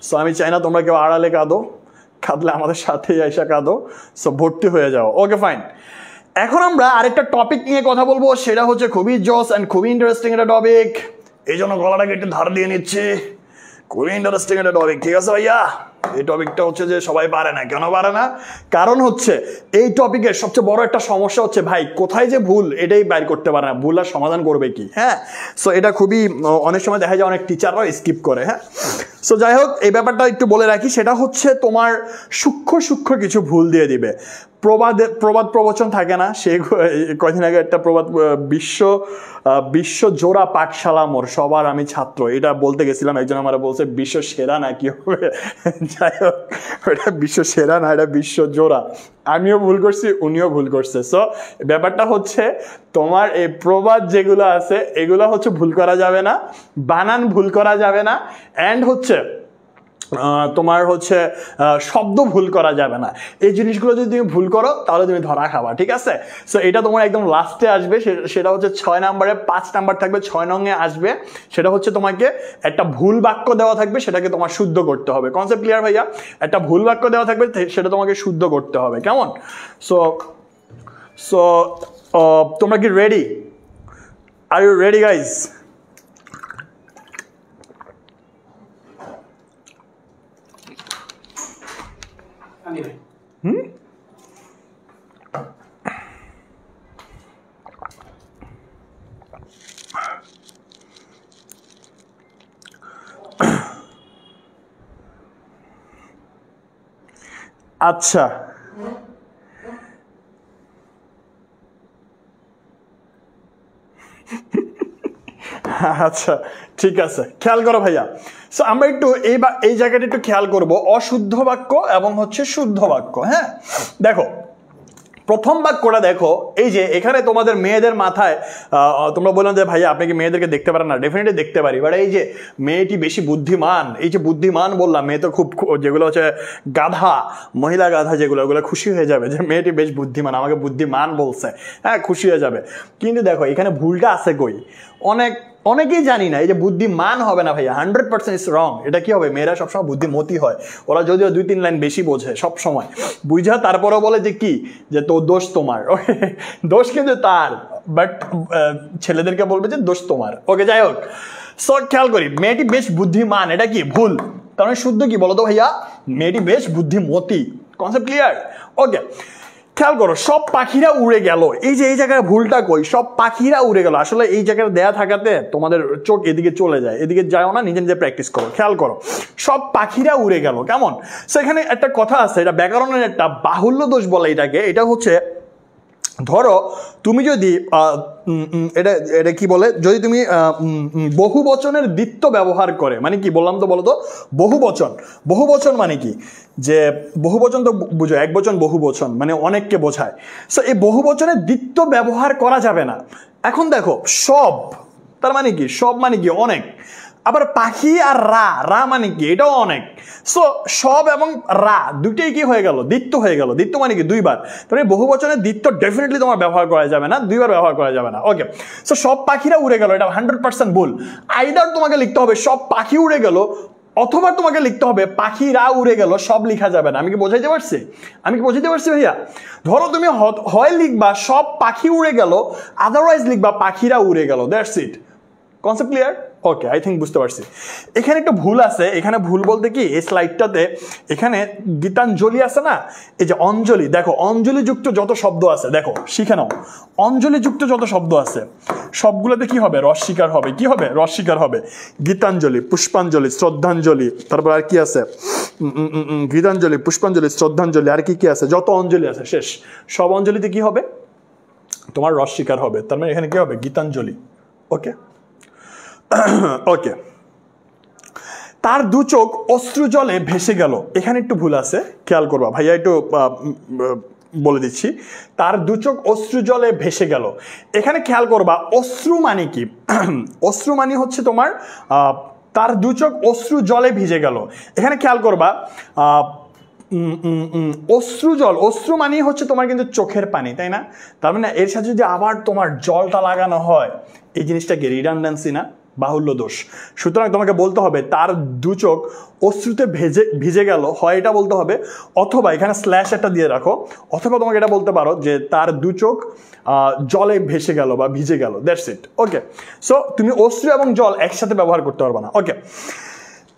সো আমি চাই না তোমরা কেউ আড়ালে কাঁদো, কাঁদলে আমাদের সাথেই এসে কাঁদো, সো ভর্তি হয়ে যাও। ওকে ফাইন, এখন আমরা আরেকটা টপিক নিয়ে কথা বলবো, সেটা হচ্ছে খুবই জস অ্যান্ড খুবই ইন্টারেস্টিং একটা টপিক, এই জন্য গলাটাকে একটু ধার দিয়ে নিচ্ছি, খুবই ইন্টারেস্টিং একটা টপিক, ঠিক আছে ভাইয়া? এই টপিকটা হচ্ছে যে সবাই পারে না। কেন পারে না? কারণ হচ্ছে এই টপিকের সবচেয়ে বড় একটা সমস্যা হচ্ছে ভাই কোথায় যে ভুল এটাই বাইর করতে পারে না, ভুল আর সমাধান করবে কি। হ্যাঁ, সো এটা খুবই অনেক সময় দেখা যায় অনেক টিচাররাও স্কিপ করে। হ্যাঁ, সো যাই হোক এই ব্যাপারটা একটু বলে রাখি, সেটা হচ্ছে তোমার সূক্ষ্ম সূক্ষ্ম কিছু ভুল দিয়ে দিবে। প্রবাদ প্রবচন থাকে না, সে কয়দিন আগে একটা প্রবাদ, বিশ্ব জোড়া পাঠশালা মোর সবার আমি ছাত্র, এটা বলতে গেছিলাম, একজন আমার বলছে বিশ্ব সেরা না কি হবে, যাই হোক এটা বিশ্ব সেরা না, এটা বিশ্ব জোড়া, আমিও ভুল করছি উনিও ভুল করছে। সো ব্যাপারটা হচ্ছে তোমার এই প্রবাদ যেগুলো আছে এগুলো হচ্ছে ভুল করা যাবে না, বানান ভুল করা যাবে না, অ্যান্ড হচ্ছে তোমার হচ্ছে শব্দ ভুল করা যাবে না। এই জিনিসগুলো যদি তুমি ভুল করো তাহলে তুমি ধরা খাবা, ঠিক আছে? সো এটা তোমার একদম লাস্টে আসবে, সেটা হচ্ছে 6 নম্বরে 5 নাম্বার থাকবে, 6 নংয়ে আসবে, সেটা হচ্ছে তোমাকে একটা ভুল বাক্য দেওয়া থাকবে, সেটাকে তোমার শুদ্ধ করতে হবে। কনসেপ্ট ক্লিয়ার ভাইয়া? একটা ভুল বাক্য দেওয়া থাকবে, সেটা তোমাকে শুদ্ধ করতে হবে। কেমন? সো সো তোমরা কি ready? Are you ready guys? আচ্ছা, আচ্ছা ঠিক আছে, খেয়াল করো ভাইয়া। সো আমরা একটু এই জায়গাটা একটু খেয়াল করব, অশুদ্ধ বাক্য এবং হচ্ছে শুদ্ধ বাক্য। হ্যাঁ, দেখো প্রথম বাক্যটা দেখো, এই যে এখানে তোমাদের মেয়েদের মাথায় তোমরা বললাম যে ভাইয়া আপনি কি মেয়েদেরকে দেখতে পারেন না? ডেফিনেটলি দেখতে পারি, বাট এই যে মেয়েটি বেশি বুদ্ধিমান, এই যে বুদ্ধিমান বললাম, মেয়ে তো খুব যেগুলো হচ্ছে গাধা, মহিলা গাধা যেগুলো, ওগুলো খুশি হয়ে যাবে যে মেয়েটি বেশ বুদ্ধিমান, আমাকে বুদ্ধিমান বলছে, হ্যাঁ খুশি হয়ে যাবে। কিন্তু দেখো এখানে ভুলটা আছে কই? অনেকেই জানি না এই যে বুদ্ধিমান হবে না ভাইয়া, 100% ইজ রং। এটা কি হবে? মেয়েরা সবসময় বুদ্ধিমতী হয়, ওরা যদিও 2-3 লাইন বেশি বোঝে সব সময়, বুঝা তারপরেও বলে যে কি, যে তো দোষ তোমার, ওকে দোষ কিন্তু তার, বাট ছেলেদেরকে বলবে যে দোষ তোমার। ওকে যাই হোক, সো খেয়াল করি, মেয়েটি বেশ বুদ্ধিমান, এটা কি ভুল, তার মানে শুদ্ধ কি বলো তো ভাইয়া? মেয়েটি বেশ বুদ্ধিমতী। Concept clear? ওকে, খেয়াল করো, সব পাখিরা উড়ে গেল, এই যে এই জায়গায় ভুলটা কই? সব পাখিরা উড়ে গেল, আসলে এই জায়গায় দেয়া থাকাতে তোমাদের চোখ এদিকে চলে যায়, এদিকে যাও না, নিজে নিজে প্র্যাকটিস করো। খেয়াল করো, সব পাখিরা উড়ে গেল। কেমন? সেখানে একটা কথা আছে, এটা ব্যাকরণের একটা বাহুল্য দোষ বলে এটাকে, এটা হচ্ছে ধরো তুমি যদি এটা এটা কি বলে, যদি তুমি বহু বচনের দ্বিত্ব ব্যবহার করে, মানে কি বললাম তো বলো তো? বহু বচন মানে কি? যে বহু বচন তো বুঝো, এক বচন বহু বচন মানে অনেককে বোঝায়। সো এই বহু বচনের দ্বিত্ব ব্যবহার করা যাবে না। এখন দেখো সব, তার মানে কি? সব মানে কি? অনেক। আবার পাখি আর রা মানে কি? এটাও অনেক। সো সব এবং রা দুইটাই কি হয়ে গেল? দ্বিত্ব হয়ে গেল। দ্বিত্ব মানে কি? দুইবার। তাহলে বহু বচনের দ্বিত্ব ডেফিনেটলি তোমার ব্যবহার করা যাবে না, দুইবার ব্যবহার করা যাবে না। ওকে, সো সব পাখিরা উড়ে গেল, এটা 100% ভুল। আইদার তোমাকে লিখতে হবে সব পাখি উড়ে গেল, অথবা তোমাকে লিখতে হবে পাখিরা উড়ে গেল, সব লেখা যাবে না। আমি কি বোঝাইতে পারছি ভাইয়া? ধরো তুমি হয় লিখবা সব পাখি উড়ে গেল, আদারওয়াইজ লিখবা পাখিরা উড়ে গেল। That's it. Concept clear? Okay, I think বুঝতে পারছি। এখানে একটু ভুল আছে। এখানে ভুল বলতে কি, এই স্লাইডটাতে এখানে গীতাঞ্জলি আছে না, এই যে অঞ্জলি, দেখো অঞ্জলিযুক্ত যত শব্দ আছে, দেখো শিখে নাও, অঞ্জলিযুক্ত যত শব্দ আছে সবগুলোতে কি হবে? রস্বীকার হবে। কি হবে? রস্বীকার হবে। গীতাঞ্জলি, পুষ্পাঞ্জলি, শ্রদ্ধাঞ্জলি, তারপর আর কি আছে? গীতাঞ্জলি, পুষ্পাঞ্জলি, শ্রদ্ধাঞ্জলি, আর কি কি আছে? যত অঞ্জলি আছে শেষ, সব অঞ্জলিতে কি হবে? তোমার রস্বীকার হবে। তার মানে এখানে কি হবে? গীতাঞ্জলি। ওকে ওকে। তার দু চোখ অশ্রু জলে ভেসে গেল। এখানে একটু ভুল আছে, খেয়াল করবা ভাইয়া, একটু বলে দিচ্ছি। তার দু চোখ অশ্রু জলে ভেসে গেল। এখানে খেয়াল করবা অশ্রু মানে কি? অশ্রু মানে হচ্ছে তোমার তার দু চোখ অশ্রু জলে ভিজে গেল। এখানে খেয়াল করবা অশ্রু জল, অশ্রু মানে হচ্ছে তোমার কিন্তু চোখের পানি, তাই না? তার মানে এর সাথে যদি আবার তোমার জলটা লাগানো হয়, এই জিনিসটাকে রিডান্ডেন্সি না, বাহুল্য দোষ। সুতরাং তোমাকে বলতে হবে তার দু চোখ অশ্রুতে ভিজে গেল, হয় এটা বলতে হবে, অথবা এখানে স্ল্যাশ একটা দিয়ে রাখো, অথবা তোমাকে এটা বলতে পারো যে তার দু চোখ জলে ভেসে গেল বা ভিজে গেল। That's it. ওকে, সো তুমি অশ্রু এবং জল একসাথে ব্যবহার করতে পারবে না। ওকে,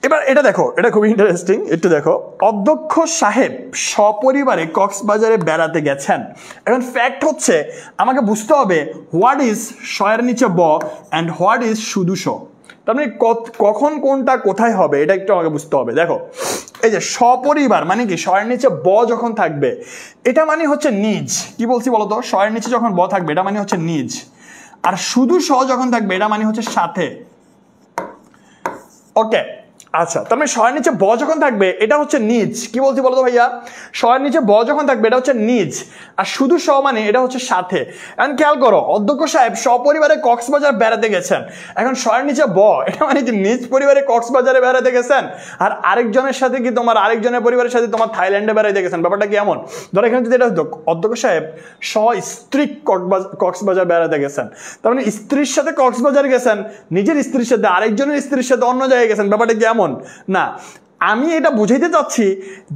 এবার এটা দেখো, এটা খুবই ইন্টারেস্টিং, একটু দেখো। অধ্যক্ষ সাহেব সপরিবারে কক্সবাজারে বেড়াতে গেছেন। এখন ফ্যাক্ট হচ্ছে আমাকে বুঝতে হবে হোয়াট ইজ শয়ের নিচে ব অ্যান্ড হোয়াট ইজ শুধু স। তার মানে কখন কোনটা কোথায় হবে এটা একটু আমাকে বুঝতে হবে। দেখো, এই যে সপরিবার মানে কি? শয়ের নিচে ব যখন থাকবে এটা মানে হচ্ছে নিজ। কি বলছি বলতো? শয়ের নিচে যখন ব থাকবে এটা মানে হচ্ছে নিজ, আর শুধু স যখন থাকবে এটা মানে হচ্ছে সাথে। ওকে, আচ্ছা, তার মানে শয়ের নিচে ব যখন থাকবে এটা হচ্ছে নিজ। কি বলছি বলতো ভাইয়া? শয়ের নিচে ব যখন থাকবে এটা হচ্ছে নিজ, আর শুধু স মানে এটা হচ্ছে সাথে। এখন খেয়াল করো, অধ্যক্ষ সাহেব সপরিবারে কক্সবাজার বেড়াতে গেছেন। এখন শয়ের নিচে ব এটা মানে কি? নিজ পরিবারে কক্সবাজারে বেড়াতে গেছেন, আর আরেকজনের সাথে কি তোমার আরেকজনের পরিবারের সাথে তোমার থাইল্যান্ডে বেড়াতে গেছেন। ব্যাপারটা কি এমন? ধরো এখানে যদি এটা হতো অধ্যক্ষ সাহেব স্ত্রী কক্সবাজার বেড়াতে গেছেন, তার মানে স্ত্রীর সাথে কক্সবাজার গেছেন, নিজের স্ত্রীর সাথে আরেকজনের স্ত্রীর সাথে অন্য জায়গায় গেছেন। ব্যাপারটা কি এমন? না, আমি এটা বুঝাইতে চাচ্ছি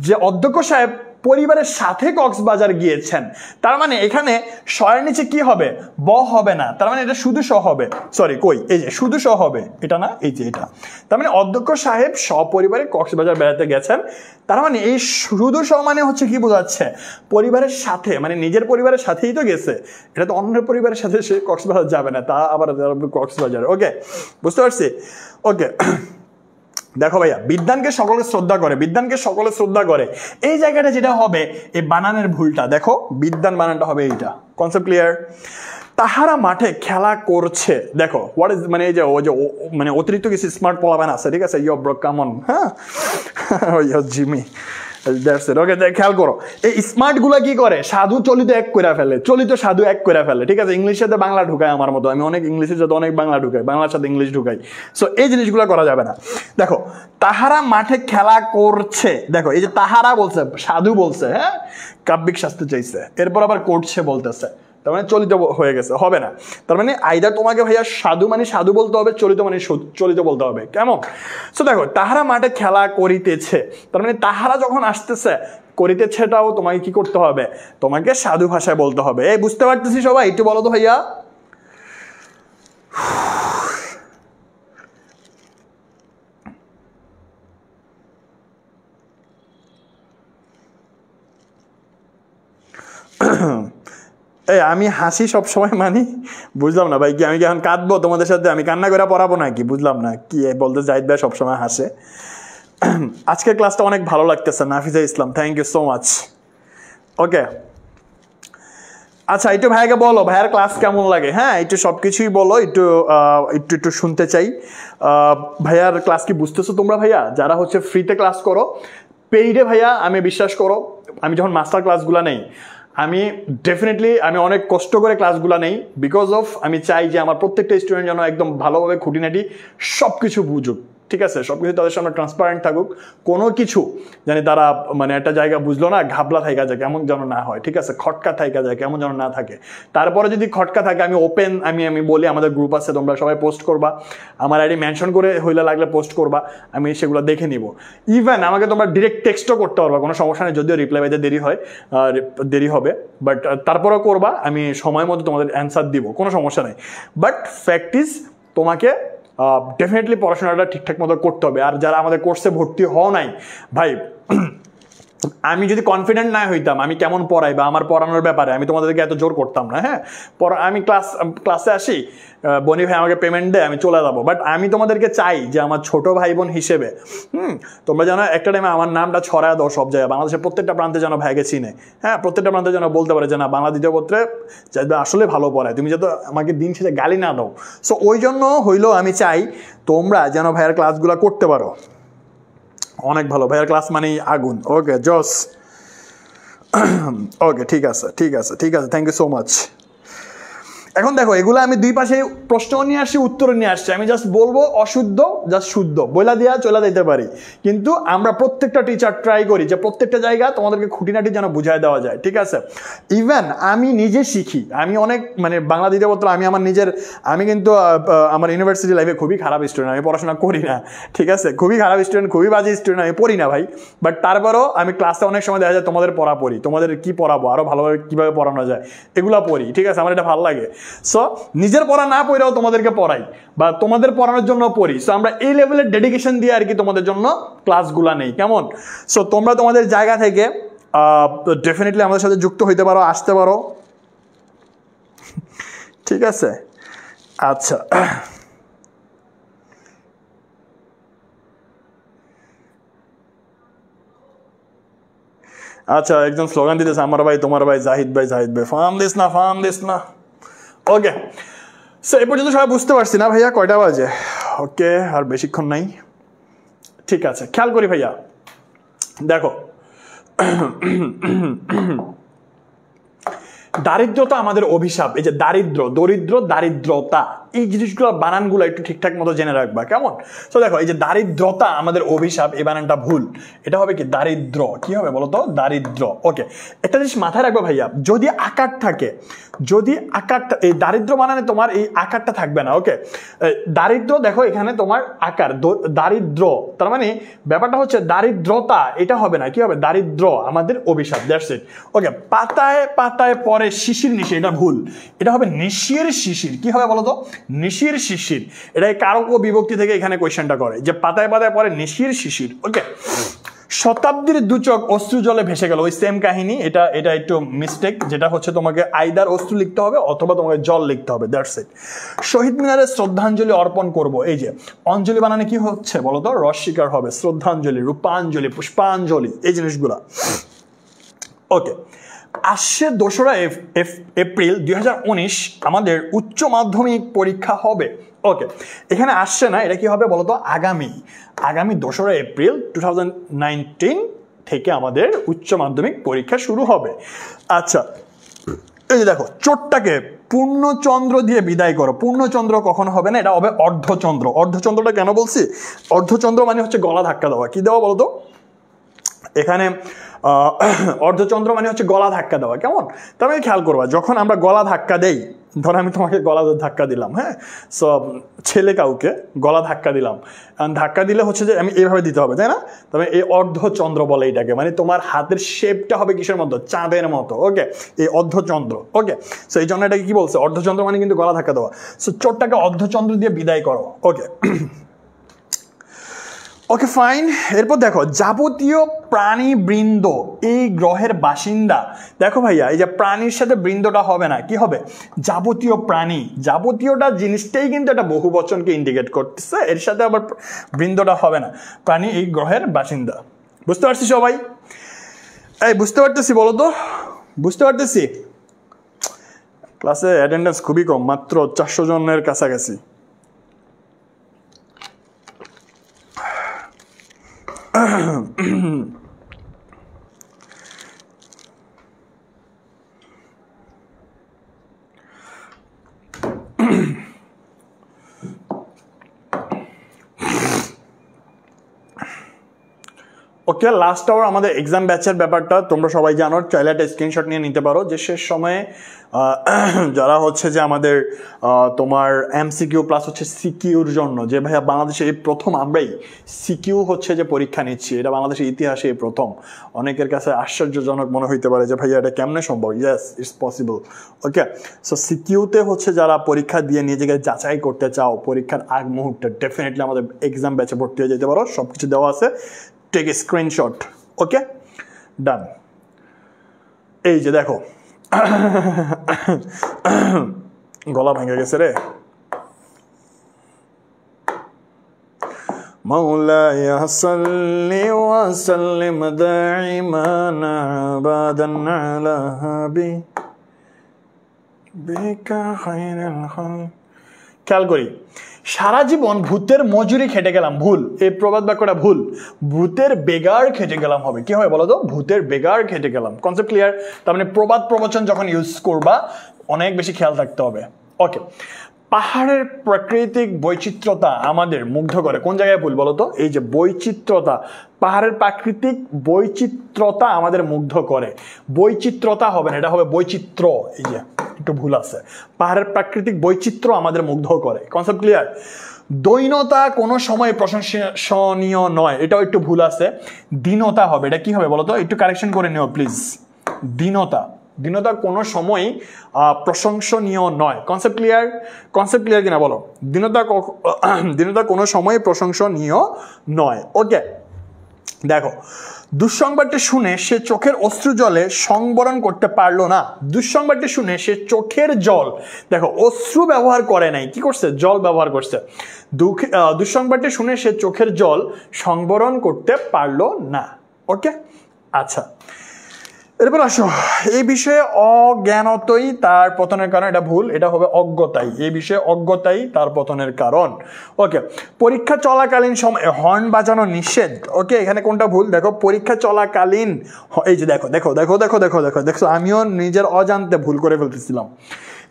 যে অধ্যক্ষ সাহেব পরিবারের সাথে কক্সবাজার গিয়েছেন। তার মানে এখানে শয়ের নিচে কি হবে? ব হবে না, তার মানে এটা শুধু স হবে। সরি, কই, এই যে শুধু স হবে, এটা না, এই যে এটা। তার মানে অধ্যক্ষ সাহেব সপরিবারে কক্সবাজার বেড়াতে গেছেন, তার মানে এই শুধু স মানে হচ্ছে কি বোঝাচ্ছে? পরিবারের সাথে, মানে নিজের পরিবারের সাথেই তো গেছে, এটা তো অন্যের পরিবারের সাথে সে কক্সবাজার যাবে না, তা আবার কক্সবাজার। ওকে, বুঝতে পারছি? ওকে, দেখো ভাইয়া, বিদ্যানকে সকলে শ্রদ্ধা করে, বিদ্যানকে সকলে শ্রদ্ধা করে, এই জায়গাটা যেটা হবে এই বানানের ভুলটা, দেখো বিদ্যান বানানটা হবে এইটা। Concept clear? তাহারা মাঠে খেলা করছে। দেখো হোয়াট ইজ, মানে এই যে ও যে মানে অতিরিক্ত কিছু স্মার্ট পোলাপান আছে, ঠিক আছে? ইয়ো ব্রো কাম অন, হ্যাঁ জিমি, ওকে, খেয়াল করো এই স্মার্ট গুলা কি করে? সাধু চলিত এক করে ফেলে, চলিত সাধু এক করে ফেলে, ঠিক আছে? ইংলিশের সাথে বাংলা ঢুকায় আমার মতো, আমি অনেক ইংলিশের সাথে অনেক বাংলা ঢুকাই, বাংলার সাথে ইংলিশ ঢুকাই। সো এই জিনিসগুলো করা যাবে না। দেখো, তাহারা মাঠে খেলা করছে, দেখো এই যে তাহারা বলছে, সাধু বলছে, হ্যাঁ, কাব্যিক শাস্তি চাইছে, এরপর আবার করছে বলতেছে, তার মানে চলিত হয়ে গেছে, হবে না। তার মানে আইদার তোমাকে ভাইয়া সাধু মানে সাধু বলতে হবে, চলিত মানে চলিত বলতে হবে, কেমন? সো দেখো, তাহারা মাঠে খেলা করিতেছে, তার মানে তাহারা যখন আসতেছে, করিতেছেটাও তোমাকে কি করতে হবে? তোমাকে সাধু ভাষায় বলতে হবে। এই বুঝতে পারতেছি সবাই? একটু বলো তো ভাইয়া। এই আমি হাসি সবসময় মানি, বুঝলাম না ভাই, কি আমি কি এখন কাঁদবো তোমাদের সাথে? আমি কান্না করে পড়াবো নাকি? বুঝলাম না কি বলতে জাহিদ ভাই সবসময় হাসে। আজকের ক্লাসটা অনেক ভালো লাগতেছে, নাফিজা ইসলাম, থ্যাংক ইউ সো মাচ। ওকে, আচ্ছা, একটু ভাইয়াকে বলো ভাইয়ার ক্লাস কেমন লাগে, হ্যাঁ, একটু সবকিছুই বলো, একটু একটু একটু শুনতে চাই। ভাইয়ার ক্লাস কি বুঝতেছো তোমরা? ভাইয়া যারা হচ্ছে ফ্রিতে ক্লাস করো, পেইডে ভাইয়া আমি বিশ্বাস করো, আমি যখন মাস্টার ক্লাসগুলো নেই, আমি ডেফিনেটলি আমি অনেক কষ্ট করে ক্লাসগুলো নেই, বিকজ অফ আমি চাই যে আমার প্রত্যেকটা স্টুডেন্ট যেন একদম ভালোভাবে খুঁটিনাটি সব কিছু বুঝুক, ঠিক আছে, সবকিছু তাদের সামনে ট্রান্সপারেন্ট থাকুক, কোনো কিছু জানি তারা মানে একটা জায়গা বুঝলো না ঘাবলা থাইকা যায় কেমন যেন না হয়, ঠিক আছে, খটকা থাইকা যায় কেমন যেন না থাকে। তারপরে যদি খটকা থাকে আমি ওপেন আমি বলি আমাদের গ্রুপ আছে, তোমরা সবাই পোস্ট করবা, আমার আইডি মেনশন করে হইলে লাগলে পোস্ট করবা, আমি সেগুলো দেখে নিব। ইভেন আমাকে তোমরা ডিরেক্ট টেক্সটও করতে পারবা, কোনো সমস্যা নেই, যদিও রিপ্লাই পাইতে দেরি হবে, বাট তারপরেও করবা, আমি সময় মতো তোমাদের অ্যান্সার দিব, কোনো সমস্যা নেই। বাট ফ্যাক্ট ইজ তোমাকে ডেফিনেটলি পড়াশোনাটা ঠিকঠাক মতো করতে হবে। আর যারা আমাদের কোর্সে ভর্তি হও নাই ভাই, আমি যদি কনফিডেন্ট না হইতাম আমি কেমন পড়াই বা আমার পড়ানোর ব্যাপারে, আমি তোমাদেরকে এত জোর করতাম না। হ্যাঁ, আমি ক্লাসে আসি, বনি ভাই আমাকে পেমেন্ট দেয়, আমি চলে যাবো, বাট আমি তোমাদেরকে চাই যে আমার ছোট ভাই বোন হিসেবে তোমরা যেন একটা টাইমে আমার নামটা ছড়ায় দাও সব জায়গায়, বাংলাদেশের প্রত্যেকটা প্রান্তে যেন ভাইকে চিনে। হ্যাঁ, প্রত্যেকটা প্রান্তে যেন বলতে পারে যে না বাংলা দ্বিতীয় পত্রে আসলে ভালো পড়ায়, তুমি যাতে আমাকে দিন শেষে গালি না দাও। সো ওই জন্য হইলেও আমি চাই তোমরা যেন ভাইয়ের ক্লাসগুলো করতে পারো। অনেক ভালো, ভাইয়ার ক্লাস মানেই আগুন। ওকে জস, ওকে ঠিক আছে, থ্যাংক ইউ সো মাচ। এখন দেখো এগুলো আমি দুই পাশে প্রশ্ন নিয়ে আসছি, উত্তর নিয়ে আসছি, আমি জাস্ট বলবো অশুদ্ধ জাস্ট শুদ্ধ বইলা দিয়া চলে দিতে পারি, কিন্তু আমরা প্রত্যেকটা টিচার ট্রাই করি যে প্রত্যেকটা জায়গা তোমাদেরকে খুঁটিনাটি যেন বুঝাই দেওয়া যায়, ঠিক আছে। ইভেন আমি নিজে শিখি, আমি অনেক মানে বাংলা দ্বিতীয় পত্র আমি কিন্তু আমার ইউনিভার্সিটি লাইফে খুবই খারাপ স্টুডেন্ট, আমি পড়াশোনা করি না, ঠিক আছে, খুবই খারাপ স্টুডেন্ট, খুবই বাজে স্টুডেন্ট, আমি পড়ি না ভাই। বাট তারপরেও আমি ক্লাসে অনেক সময় দেখা যায় তোমাদের পড়ি, তোমাদের কি পড়াবো, আরো ভালোভাবে কিভাবে পড়ানো যায় এগুলা পড়ি, ঠিক আছে, আমার এটা ভালো লাগে। সো নিজের পড়া না পড়াও তোমাদেরকে পড়াই বা তোমাদের পড়ানোর জন্য পড়ি। সো আমরা এই লেভেলের ডেডিকেশন দিয়ে আর কি তোমাদের জন্য ক্লাসগুলা নেই, কেমন? সো তোমরা তোমাদের জায়গা থেকে ডেফিনেটলি আমাদের সাথে যুক্ত হইতে পারো, আসতে পারো, ঠিক আছে। আচ্ছা, আচ্ছা, একজন স্লোগান দিতেছে আমার ভাই তোমার ভাই জাহিদ ভাই ফার্ম দিস না। ওকে, সো এই পর্যন্ত সবাই বুঝতে পারছি না ভাইয়া? কয়টা বাজে? ওকে, আর বেশিক্ষণ নাই, ঠিক আছে। খেয়াল করি ভাইয়া, দেখো দারিদ্রতা আমাদের অভিশাপ। এই যে দারিদ্রতা, এই জিনিসগুলো বানানগুলো একটু ঠিকঠাক মতো জেনে রাখবা, কেমন? তো দেখো এই যে দারিদ্রতা আমাদের অভিশাপ, এই বানানটা ভুল, এটা হবে কি দারিদ্র। কি হবে বলো তো? দারিদ্র। ওকে, একটা জিনিস মাথায় রাখবো ভাইয়া, যদি আকার থাকে, এই দারিদ্র বানানে তোমার এই আকারটা থাকবে না। ওকে, দারিদ্র দেখো এখানে তোমার আকার দারিদ্র, তার মানে ব্যাপারটা হচ্ছে দারিদ্রতা, এটা হবে না। কি হবে? দারিদ্র আমাদের অভিশাপ, দ্যাটস ইট। ওকে, পাতায় পাতায় পরে শিশির নিশি, এটা ভুল, এটা হবে নিশির শিশির। কি হবে বলো তো? নিশির শিশির। এটা কারক ও বিভক্তি থেকে এখানে কোয়েশ্চেনটা করে যে পাতায় পাতায় পরে নিশির শিশির। ওকে, শতাব্দীর দুচক অশ্রু জলে ভেসে গেল, ওই সেম কাহিনী, এটা একটু মিস্টেক, যেটা হচ্ছে তোমাকে আইদার অশ্রু লিখতে হবে অথবা তোমাকে জল লিখতে হবে, দ্যাটস ইট। শহীদ মিনারে শ্রদ্ধাঞ্জলি অর্পণ করব, এই যে অঞ্জলি বানানে কি হচ্ছে বলো তো? রস্বীকার হবে, শ্রদ্ধাঞ্জলি, রূপাঞ্জলি, পুষ্পাঞ্জলি, এই জিনিসগুলা। ওকে, আসছে 2রা এপ্রিল 2019 আমাদের উচ্চ মাধ্যমিক পরীক্ষা হবে। ওকে, এখানে আসছে না, এটা কি হবে বলতো? আগামী 2রা এপ্রিল 2019 থেকে আমাদের উচ্চ মাধ্যমিক পরীক্ষা শুরু হবে। আচ্ছা, এই যে দেখো চোটটাকে পূর্ণচন্দ্র দিয়ে বিদায় করো। পূর্ণচন্দ্র কখনো হবে না, এটা হবে অর্ধচন্দ্র। অর্ধচন্দ্রটা কেন বলছি? অর্ধচন্দ্র মানে হচ্ছে গলা ধাক্কা দেওয়া। কি দেওয়া বলতো এখানে? অর্ধচন্দ্র মানে হচ্ছে গলা ধাক্কা দেওয়া, কেমন? তবে খেয়াল করবা, যখন আমরা গলা ধাক্কা দেই, ধরো আমি তোমাকে গলা ধাক্কা দিলাম, হ্যাঁ, সো ছেলে কাউকে গলা ধাক্কা দিলাম, ধাক্কা দিলে হচ্ছে যে আমি এইভাবে দিতে হবে, তাই না? তবে এই অর্ধচন্দ্র বলে এটাকে, মানে তোমার হাতের শেপটা হবে কিসের মতো? চাঁদের মতো। ওকে, এই অর্ধচন্দ্র। ওকে, সো এই জন্য এটাকে কি বলছে? অর্ধচন্দ্র মানে কিন্তু গলা ধাক্কা দেওয়া। সো চোটটাকে অর্ধচন্দ্র দিয়ে বিদায় করো। ওকে, ওকে ফাইন। এরপর দেখো যাবতীয় প্রাণীবৃন্দ এই গ্রহের বাসিন্দা। দেখো ভাইয়া, এই যে প্রাণীর সাথে বৃন্দটা হবে না, কি হবে? যাবতীয় প্রাণী। যাবতীয়টা জিনিসটাই কিন্তু একটা বহু বচনকে ইন্ডিকেট করতেছে, এর সাথে আবার বৃন্দটা হবে না। প্রাণী এই গ্রহের বাসিন্দা। বুঝতে পারছি সবাই? এই বুঝতে পারতেছি বলো তো? বুঝতে পারতেছি? ক্লাসে অ্যাটেন্ডেন্স খুবই কম, মাত্র 400 জনের কাছাকাছি। ওকে, লাস্ট আওয়ার আমাদের এক্সাম ব্যাচের ব্যাপারটা তোমরা সবাই জানো, চাইলে একটা স্ক্রিনশট নিয়ে নিতে পারো যে শেষ সময়ে যারা হচ্ছে যে আমাদের তোমার এমসিকিউ প্লাস হচ্ছে সিকিউর জন্য যে ভাইয়া বাংলাদেশে এই প্রথম আমরাই সিকিউ হচ্ছে যে পরীক্ষা নিচ্ছি, এটা বাংলাদেশের ইতিহাসে এই প্রথম। অনেকের কাছে আশ্চর্যজনক মনে হইতে পারে যে ভাইয়া এটা কেমনে সম্ভব। Yes, it's possible. Okay, so সিকিউতে হচ্ছে যারা পরীক্ষা দিয়ে নিজেকে যাচাই করতে চাও পরীক্ষার আগ মুহূর্তে, ডেফিনেটলি আমাদের এক্সাম ব্যাচে ভর্তি হয়ে যেতে পারো, সব কিছু দেওয়া আছে, টেক এ স্ক্রিনশট। ওকে, ডান। এই যে দেখো গলা ভেঙে গেছে রে। مولاي صل وسلم دائما ابدا على حبيبك خير الخلق। খেয়াল করি, সারা জীবন ভূতের মজুরি খেটে গেলাম, ভুল, এই প্রবাদ বাক্যটা ভুল। ভূতের বেগার খেটে গেলাম হবে, কি হবে বলো তো? ভূতের বেগার খেটে গেলাম। Concept clear? তার মানে প্রবাদ প্রবচন যখন ইউজ করবা অনেক বেশি খেয়াল থাকতে হবে। ওকে, পাহাড়ের প্রাকৃতিক বৈচিত্র্যতা আমাদের মুগ্ধ করে। কোন জায়গায় ভুল বলো তো? এই যে বৈচিত্র্যতা, পাহাড়ের প্রাকৃতিক বৈচিত্র্যতা আমাদের মুগ্ধ করে। বৈচিত্র্যতা হবে না, এটা হবে বৈচিত্র্য। এই যে একটু ভুল আছে, পাহাড়ের প্রাকৃতিক বৈচিত্র্য আমাদের মুগ্ধ করে। Concept clear? দৈনতা কোনো সময় প্রশংসনীয় নয়, এটাও একটু ভুল আছে, দীনতা হবে। এটা কি হবে বলো তো? একটু কারেকশন করে নিও প্লিজ। দীনতা, দীনতা কোনো সময় প্রশংসনীয় নয়। Concept clear? কনসেপ্ট ক্লিয়ার কিনা বলো? দীনতা কোনো সময় প্রশংসনীয় নয়। ওকে, দেখো, দুঃসংবাদটি শুনে সে চোখের অশ্রু জলে সংবরণ করতে পারলো না। দুঃসংবাদটি শুনে সে চোখের জল, দেখো অশ্রু ব্যবহার করে নাই, কি করছে? জল ব্যবহার করছে। দুঃসংবাদটি শুনে সে চোখের জল সংবরণ করতে পারলো না। ওকে, আচ্ছা, এরপর আসো, এই বিষয়ে অজ্ঞানতই তার পতনের কারণ। এটা ভুল, এটা হবে অজ্ঞতাই। এই বিষয়ে অজ্ঞতাই তার পতনের কারণ। ওকে, পরীক্ষা চলাকালীন সময় হর্ন বাজানো নিষেধ। ওকে, এখানে কোনটা ভুল? দেখো, পরীক্ষা চলাকালীন, এই যে দেখো দেখো দেখো দেখো দেখো দেখো দেখো, আমিও নিজের অজান্তে ভুল করে ফেলতেছিলাম।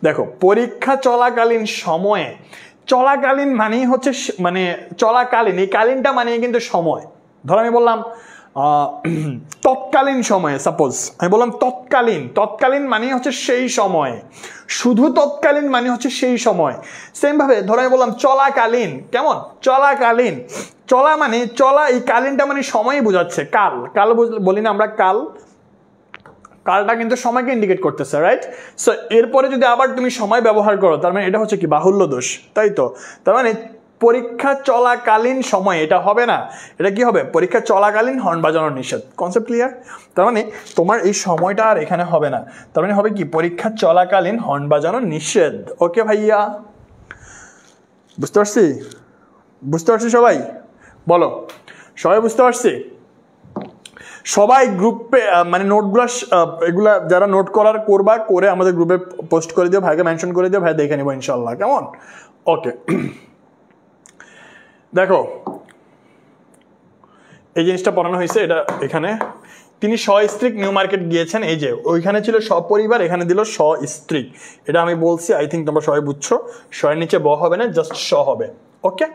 দেখো, পরীক্ষা চলাকালীন সময়ে, চলাকালীন মানেই হচ্ছে মানে চলাকালীন, এই কালীনটা মানে কিন্তু সময়। ধরো আমি বললাম তৎকালীন সময়ে, সাপোজ আমি বললাম তৎকালীন, তৎকালীন মানে হচ্ছে সেই সময়, শুধু তৎকালীন মানে হচ্ছে সেই সময়। সেম ভাবে ধরো আমি বললাম চলাকালীন, কেমন? চলাকালীন, চলা মানে চলা, এই কালীনটা মানে সময়ই বোঝাচ্ছে, কাল। কাল বলি না আমরা কাল, কালটা কিন্তু সময়কে ইন্ডিকেট করতেছে, রাইট? সো এরপরে যদি আবার তুমি সময় ব্যবহার করো, তার মানে এটা হচ্ছে কি? বাহুল্য দোষ, তাই তো? তার মানে পরীক্ষা চলাকালীন সময়, এটা হবে না, এটা কি হবে? পরীক্ষা চলাকালীন হর্ন বাজানোর নিষেধ। Concept clear? তার মানে তোমার এই সময়টা আর এখানে হবে না, তার মানে হবে কি? পরীক্ষা চলাকালীন হর্ন বাজানোর নিষেধ। ওকে ভাইয়া, বুঝতে পারছি? বুঝতে পারছি সবাই? বলো, সবাই বুঝতে পারছি? সবাই গ্রুপে মানে নোটগুলো, এগুলা যারা নোট করার করবা, করে আমাদের গ্রুপে পোস্ট করে দিও, ভাইকে মেনশন করে দিও, ভাই দেখে নেবো ইনশাল্লাহ, কেমন? ওকে, দেখো এই জিনিসটা পড়ানো হয়েছে, এটা এখানে তিনি সস্ত্রীক নিউ মার্কেট গিয়েছেন, এই যে ওইখানে ছিল সপরিবার, এখানে দিল সস্ত্রীক। এটা আমি বলছি, আই থিঙ্ক তোমরা সবাই বুঝছো। সয়ের নিচে ব হবে না, জাস্ট স হবে। ওকে,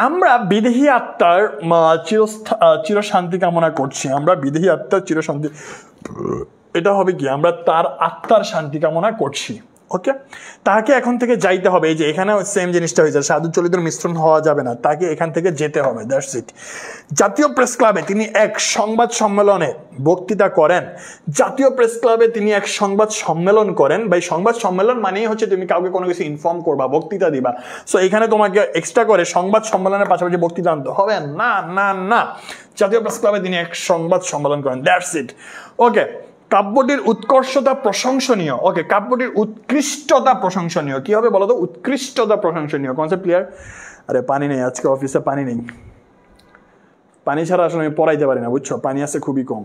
আমরা বিদেহী আত্মার চিরশান্তি কামনা করছি। আমরা বিদেহী আত্মার চিরশান্তি, এটা হবে কি? আমরা তার আত্মার শান্তি কামনা করছি। ওকে, তাকে এখন থেকে যাইতে হবে। এই যে এখানে সেম জিনিসটা হয়েছে, সাধু চলিত মিশ্রণ হওয়া যাবে না, তাকে এখান থেকে যেতে হবে, দ্যাটস ইট। জাতীয় প্রেস ক্লাবে তিনি এক সংবাদ সম্মেলনে বক্তৃতা করেন। জাতীয় প্রেস ক্লাবে তিনি এক সংবাদ সম্মেলন করেন। বা সংবাদ সম্মেলন মানেই হচ্ছে তুমি কাউকে কোনো কিছু ইনফর্ম করবা, বক্তৃতা দিবা। সো এখানে তোমাকে এক্সট্রা করে সংবাদ সম্মেলনের পাশাপাশি বক্তৃতা আনতে হবে না, না না। জাতীয় প্রেস ক্লাবে তিনি এক সংবাদ সম্মেলন করেন, দ্যাটস ইট। ওকে, কাব্যটির উৎকর্ষতা প্রশংসনীয়। ওকে, কাব্যটির উৎকৃষ্টতা প্রশংসনীয়। কি হবে বলো তো? উৎকৃষ্টতা প্রশংসনীয়। Concept clear? আরে পানি নেই আজকে অফিসে, পানি নেই, পানি ছাড়া আসলে আমি পড়াইতে পারি না, বুঝছো? পানি আছে খুবই কম।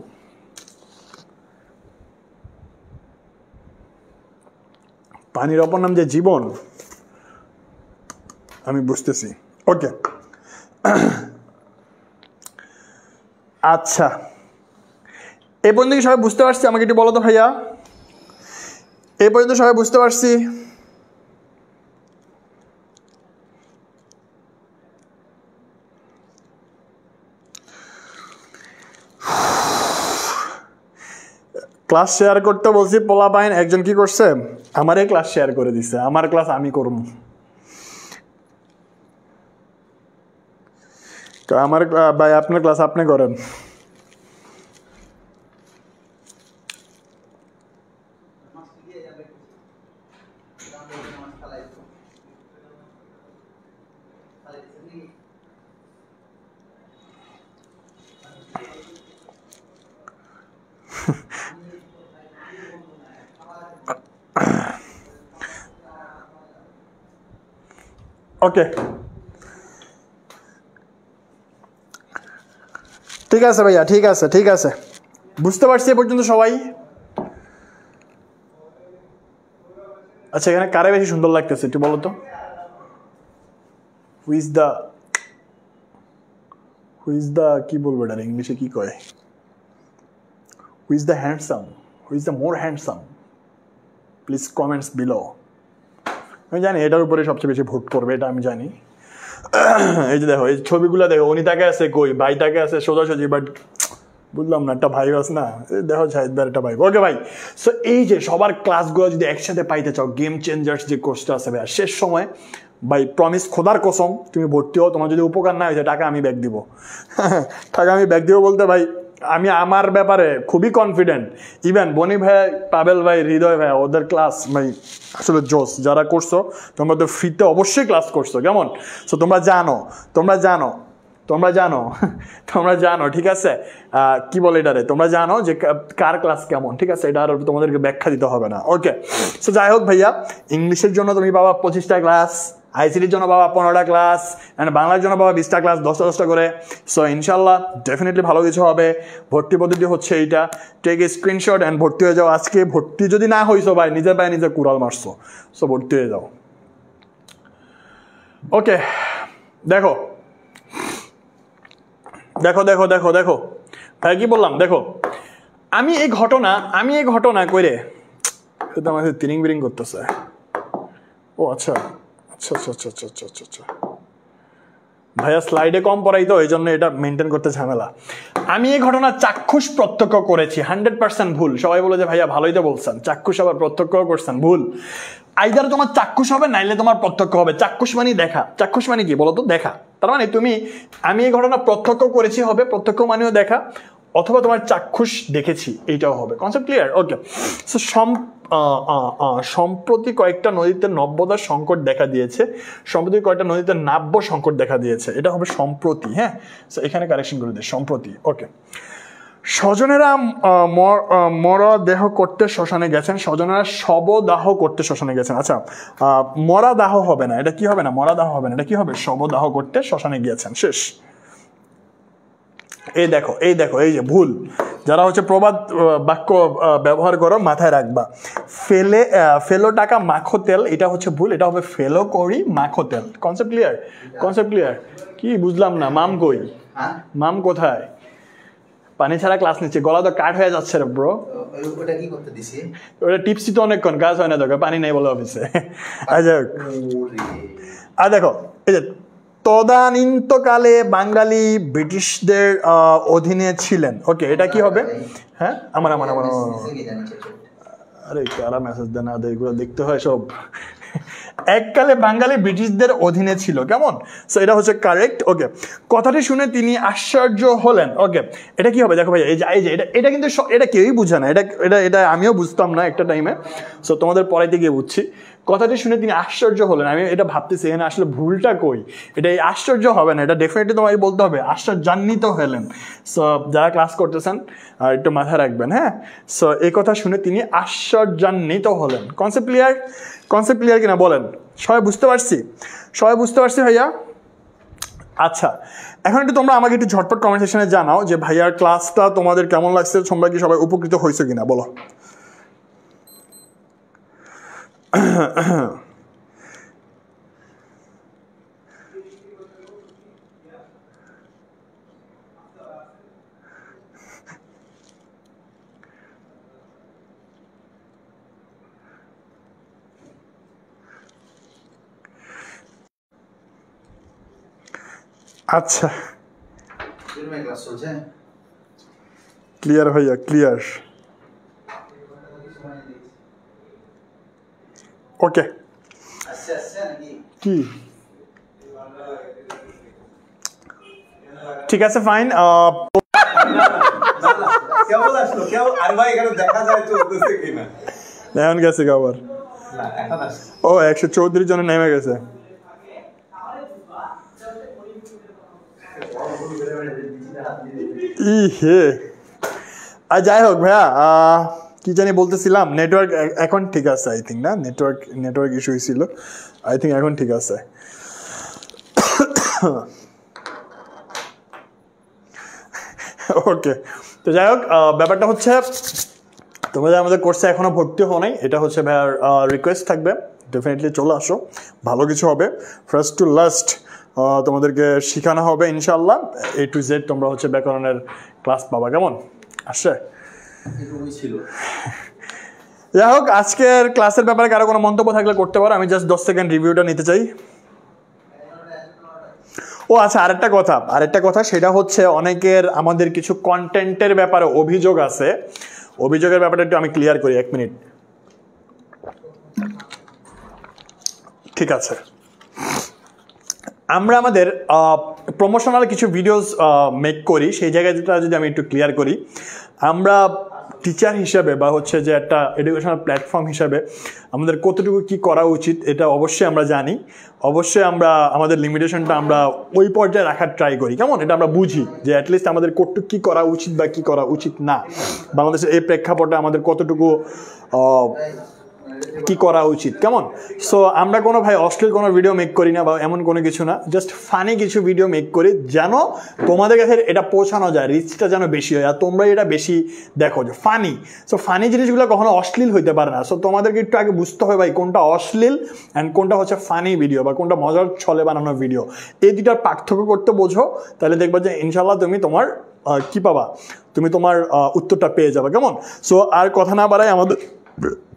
পানির অপর নাম যে জীবন, আমি বুঝতেছি। ওকে, আচ্ছা, এই পর্যন্ত কি সবাই বুঝতে পারছি? আমাকে একটু বলো তো ভাইয়া, এই পর্যন্ত সবাই বুঝতে পারছি? ক্লাস শেয়ার করতে বলছি, পোলা পাইন একজন কি করছে, আমারই ক্লাস শেয়ার করে দিছে, আমার ক্লাস আমি করব। আমার ভাই আপনার ক্লাস আপনি করেন। ওকে ঠিক আছে ভাইয়া, ঠিক আছে ঠিক আছে, বুঝতে পারছি এ পর্যন্ত সবাই। আচ্ছা এখানে কারে বেশি সুন্দর লাগতেছে একটু বলো তো, হুইজ দ্য কি বলবো এটা ইংলিশে কি কয়, who's the handsome, who's the more handsome, please comments below. আমি জানি এটার উপরে সবচেয়ে বেশি ভোট করবে, এটা আমি জানি। এই যে দেখো এই ছবিগুলো দেখো, উনি তাকে আছে কই, ভাই তাকে আছে সোজাসুজি, বাট বুঝলাম না, একটা ভাই আছে না, দেখো শাহিদ ভাই একটা ভাই। ওকে ভাই, সো এই যে সবার ক্লাসগুলো যদি একসাথে পাইতে চাও, গেম চেঞ্জার্স যে কোর্সটা আছে ভাই, শেষ সময় ভাই প্রমিস খোদার কসম তুমি ভর্তি হও, তোমার যদি উপকার না হয়েছে টাকা আমি ব্যাক দিব। টাকা আমি ব্যাক দিব বলতে ভাই আমি আমার ব্যাপারে খুবই কনফিডেন্ট। ইভেন বনি ভাই, পাবেল ভাই, হৃদয় ভাই, ওদের ক্লাস ভাই আসলে জোস। যারা করছো তোমরা তো ফ্রিতে অবশ্যই ক্লাস করছো, কেমন? সো তোমরা জানো ঠিক আছে, কি বলে এটারে, তোমরা জানো যে কার ক্লাস কেমন, ঠিক আছে, এটা আর তোমাদেরকে ব্যাখ্যা দিতে হবে না। ওকে, সো যাই হোক ভাইয়া, ইংলিশের জন্য তুমি পাবা 25টা ক্লাস, আইসিটির জন্য পাবা 15টা ক্লাস, অ্যান্ড বাংলার জন্য পাবা 20টা ক্লাস, 10টা করে। সো ইনশাল্লাহ ডেফিনেটলি ভালো কিছু হবে। ভর্তি পদ্ধতি হচ্ছে এইটা, টেক এ স্ক্রিনশট অ্যান্ড ভর্তি হয়ে যাও। আজকে ভর্তি যদি না হইছো ভাই, নিজের পায়ে নিজে কুড়াল মারছো, সো ভর্তি হয়ে যাও। ওকে, দেখো ভাই কি বললাম, দেখো আমি এই ঘটনা করে এটা আমাদের তিরিং বিরিং করতেছে। ও আচ্ছা আচ্ছা আচ্ছা আচ্ছা আচ্ছা আচ্ছা আচ্ছা আচ্ছা ভাইয়া স্লাইডে কম পড়াই তো, এই জন্য এটা মেনটেন করতে ঝামেলা। আমি এই ঘটনা চাক্ষুষ প্রত্যক্ষ করেছি, 100% ভুল। সবাই বলে যে ভাইয়া ভালোই তো বলছেন, চাক্ষুষ আবার প্রত্যক্ষ করছেন, ভুল। আইদার তোমার চাক্ষুষ হবে, নাইলে তোমার প্রত্যক্ষ হবে। চাক্ষুষ মানে দেখা, চাক্ষুষ মানে কি বলো তো, দেখা। তার মানে আমি এই ঘটনা প্রত্যক্ষ করেছি হবে, প্রত্যক্ষ মানেও দেখা, অথবা তোমার চাক্ষুষ দেখেছি এইটাও হবে। Concept clear? ওকে, সো সম্প্রতি কয়েকটা নদীতে নব্যতার সংকট দেখা দিয়েছে, সম্প্রতি কয়েকটা নদীতে নাব্য সংকট দেখা দিয়েছে, এটা হবে সম্প্রতি। হ্যাঁ, সো এখানে কারেকশন করে দিই, সম্প্রতি। ওকে, স্বজনেরা মরদেহ করতে শ্মশানে গেছেন, স্বজনেরা শবদাহ করতে শ্মশানে গেছেন। আচ্ছা, মরাদাহ হবে না, এটা কি হবে না, মরাদাহ হবে না, এটা কি হবে, শবদাহ করতে শ্মশানে গিয়েছেন। শেষ। এই দেখো এই যে ভুল, যারা হচ্ছে প্রবাদ বাক্য ব্যবহার করো মাথায় রাখবা। ফেলো টাকা মাখো তেল, এটা হচ্ছে ভুল, এটা হবে ফেলো করি মাখো তেল। Concept clear? কি বুঝলাম না, মাম কই, মাম কোথায়? পানি ছাড়া ক্লাস নিচ্ছে, গলা তো কাট হয়ে যাচ্ছে রে ব্রো। ওটা কি করতে দিছি, ওটা টিপসি তো অনেকক্ষণ, কাজ হয় না, তোকে পানি নেই বলে অফিসে। আর দেখো এই যে তদানীন্তকালে বাঙালি ব্রিটিশদের অধীনে ছিলেন। ওকে, এটা কি হবে? হ্যাঁ, আমার আরে কারা মেসেজ দেন, এগুলো দেখতে হয় সব। এককালে বাঙালি ব্রিটিশদের অধীনে ছিল, কেমন? সো এটা হচ্ছে কারেক্ট। ওকে, কথাটি শুনে তিনি আশ্চর্য হলেন। ওকে, এটা কি হবে? দেখো ভাই, এই যে এটা কিন্তু এটা কেউই বুঝে না, এটা আমিও বুঝতাম না একটা টাইমে। সো তোমাদের পড়াইতে গিয়ে বুঝছি। কথাটি শুনে তিনি আশ্চর্য হলেন। আমি এটা ভাবতেছি এখানে আসলে ভুলটা কই, এটা আশ্চর্য হবে না, এটা ডেফিনেটলি তোমাকে বলতে হবে আশ্চর্যান্বিত হলেন। সো যারা ক্লাস করতেছেন একটু মাথায় রাখবেন। হ্যাঁ, সো এই কথা শুনে তিনি আশ্চর্যান্বিত হলেন। কনসেপ্ট ক্লিয়ার কিনা বলেন? সবাই বুঝতে পারছি ভাইয়া? আচ্ছা, এখন একটু তোমরা আমাকে একটু ঝটপট কমেন্ট সেকশনে জানাও যে ভাইয়ার ক্লাসটা তোমাদের কেমন লাগছে, তোমরা কি সবাই উপকৃত হয়েছে কিনা বলো। আচ্ছা, ক্লিয়ার ভাইয়া, ক্লিয়ার। ওকে কি ঠিক আছে ফাইন এখন গেছে আবার ও 134 জনে নেমে গেছে আর যাই হোক ভাইয়া কি জানি বলতেছিলাম নেটওয়ার্ক এখন ঠিক আছে আই থিঙ্ক না নেটওয়ার্ক ইস্যু ছিল আই থিঙ্ক এখন ঠিক আছে ওকে তো যাই হোক ব্যাপারটা হচ্ছে তোমাদের আমাদের কোর্সে এখনো ভর্তি হও নাই এটা হচ্ছে ভাইয়ার রিকোয়েস্ট থাকবে ডেফিনেটলি চলে আসো ভালো কিছু হবে ফার্স্ট টু লাস্ট তোমাদেরকে শেখানো হবে ইনশাআল্লাহ A to Z তোমরা হচ্ছে ব্যাকরণের ক্লাস পাবা কেমন আসছে যাই হোক আজকের ক্লাসের ব্যাপারে কারো কোনো মন্তব্য থাকলে করতে পারো আমি জাস্ট 10 সেকেন্ড রিভিউটা নিতে চাই ও আচ্ছা আরেকটা কথা সেটা হচ্ছে অনেকের আমাদের কিছু কন্টেন্টের ব্যাপারে অভিযোগ আছে অভিযোগের ব্যাপারটা একটু আমি ক্লিয়ার করি 1 মিনিট ঠিক আছে আমরা আমাদের প্রমোশনাল কিছু ভিডিওস মেক করি সেই জায়গাটা যদি আমি একটু ক্লিয়ার করি আমরা টিচার হিসাবে বা হচ্ছে যে একটা এডুকেশনাল প্ল্যাটফর্ম হিসাবে আমাদের কতটুকু কি করা উচিত এটা অবশ্যই আমরা জানি অবশ্যই আমরা আমাদের লিমিটেশনটা আমরা ওই পর্যায়ে রাখার ট্রাই করি কেমন এটা আমরা বুঝি যে অ্যাটলিস্ট আমাদের কতটুকু কী করা উচিত বা কী করা উচিত না বাংলাদেশের এই প্রেক্ষাপটে আমাদের কতটুকু কি করা উচিত কেমন সো আমরা কোনো ভাই অশ্লীল কোনো ভিডিও মেক করি না বা এমন কোনো কিছু না জাস্ট ফানি কিছু ভিডিও মেক করি যেন তোমাদের কাছে এটা পৌঁছানো যায় রিচটা যেন বেশি হয় আর তোমরা এটা বেশি দেখো যে ফানি সো ফানি জিনিসগুলো কখনো অশ্লীল হইতে পারে না সো তোমাদেরকে একটু আগে বুঝতে হবে ভাই কোনটা অশ্লীল অ্যান্ড কোনটা হচ্ছে ফানি ভিডিও বা কোনটা মজার ছলে বানানো ভিডিও এই দুটার পার্থক্য করতে বোঝো তাহলে দেখবা যে ইনশাল্লাহ তুমি তোমার কি পাবা তুমি তোমার উত্তরটা পেয়ে যাবে কেমন সো আর কথা না বাড়াই আমাদের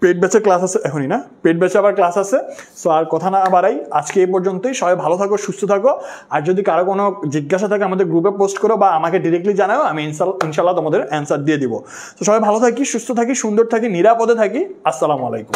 পেড ব্যাচের ক্লাস আছে এখনই না পেড ব্যাচে আবার ক্লাস আছে সো আর কথা না বাড়াই আজকে এই পর্যন্তই সবাই ভালো থাকো সুস্থ থাকো আর যদি কারো কোনো জিজ্ঞাসা থাকে আমাদের গ্রুপে পোস্ট করো বা আমাকে ডিরেক্টলি জানাও আমি ইনশাল্লাহ তোমাদের অ্যান্সার দিয়ে দিব তো সবাই ভালো থাকি সুস্থ থাকি সুন্দর থাকি নিরাপদে থাকি আসসালামু আলাইকুম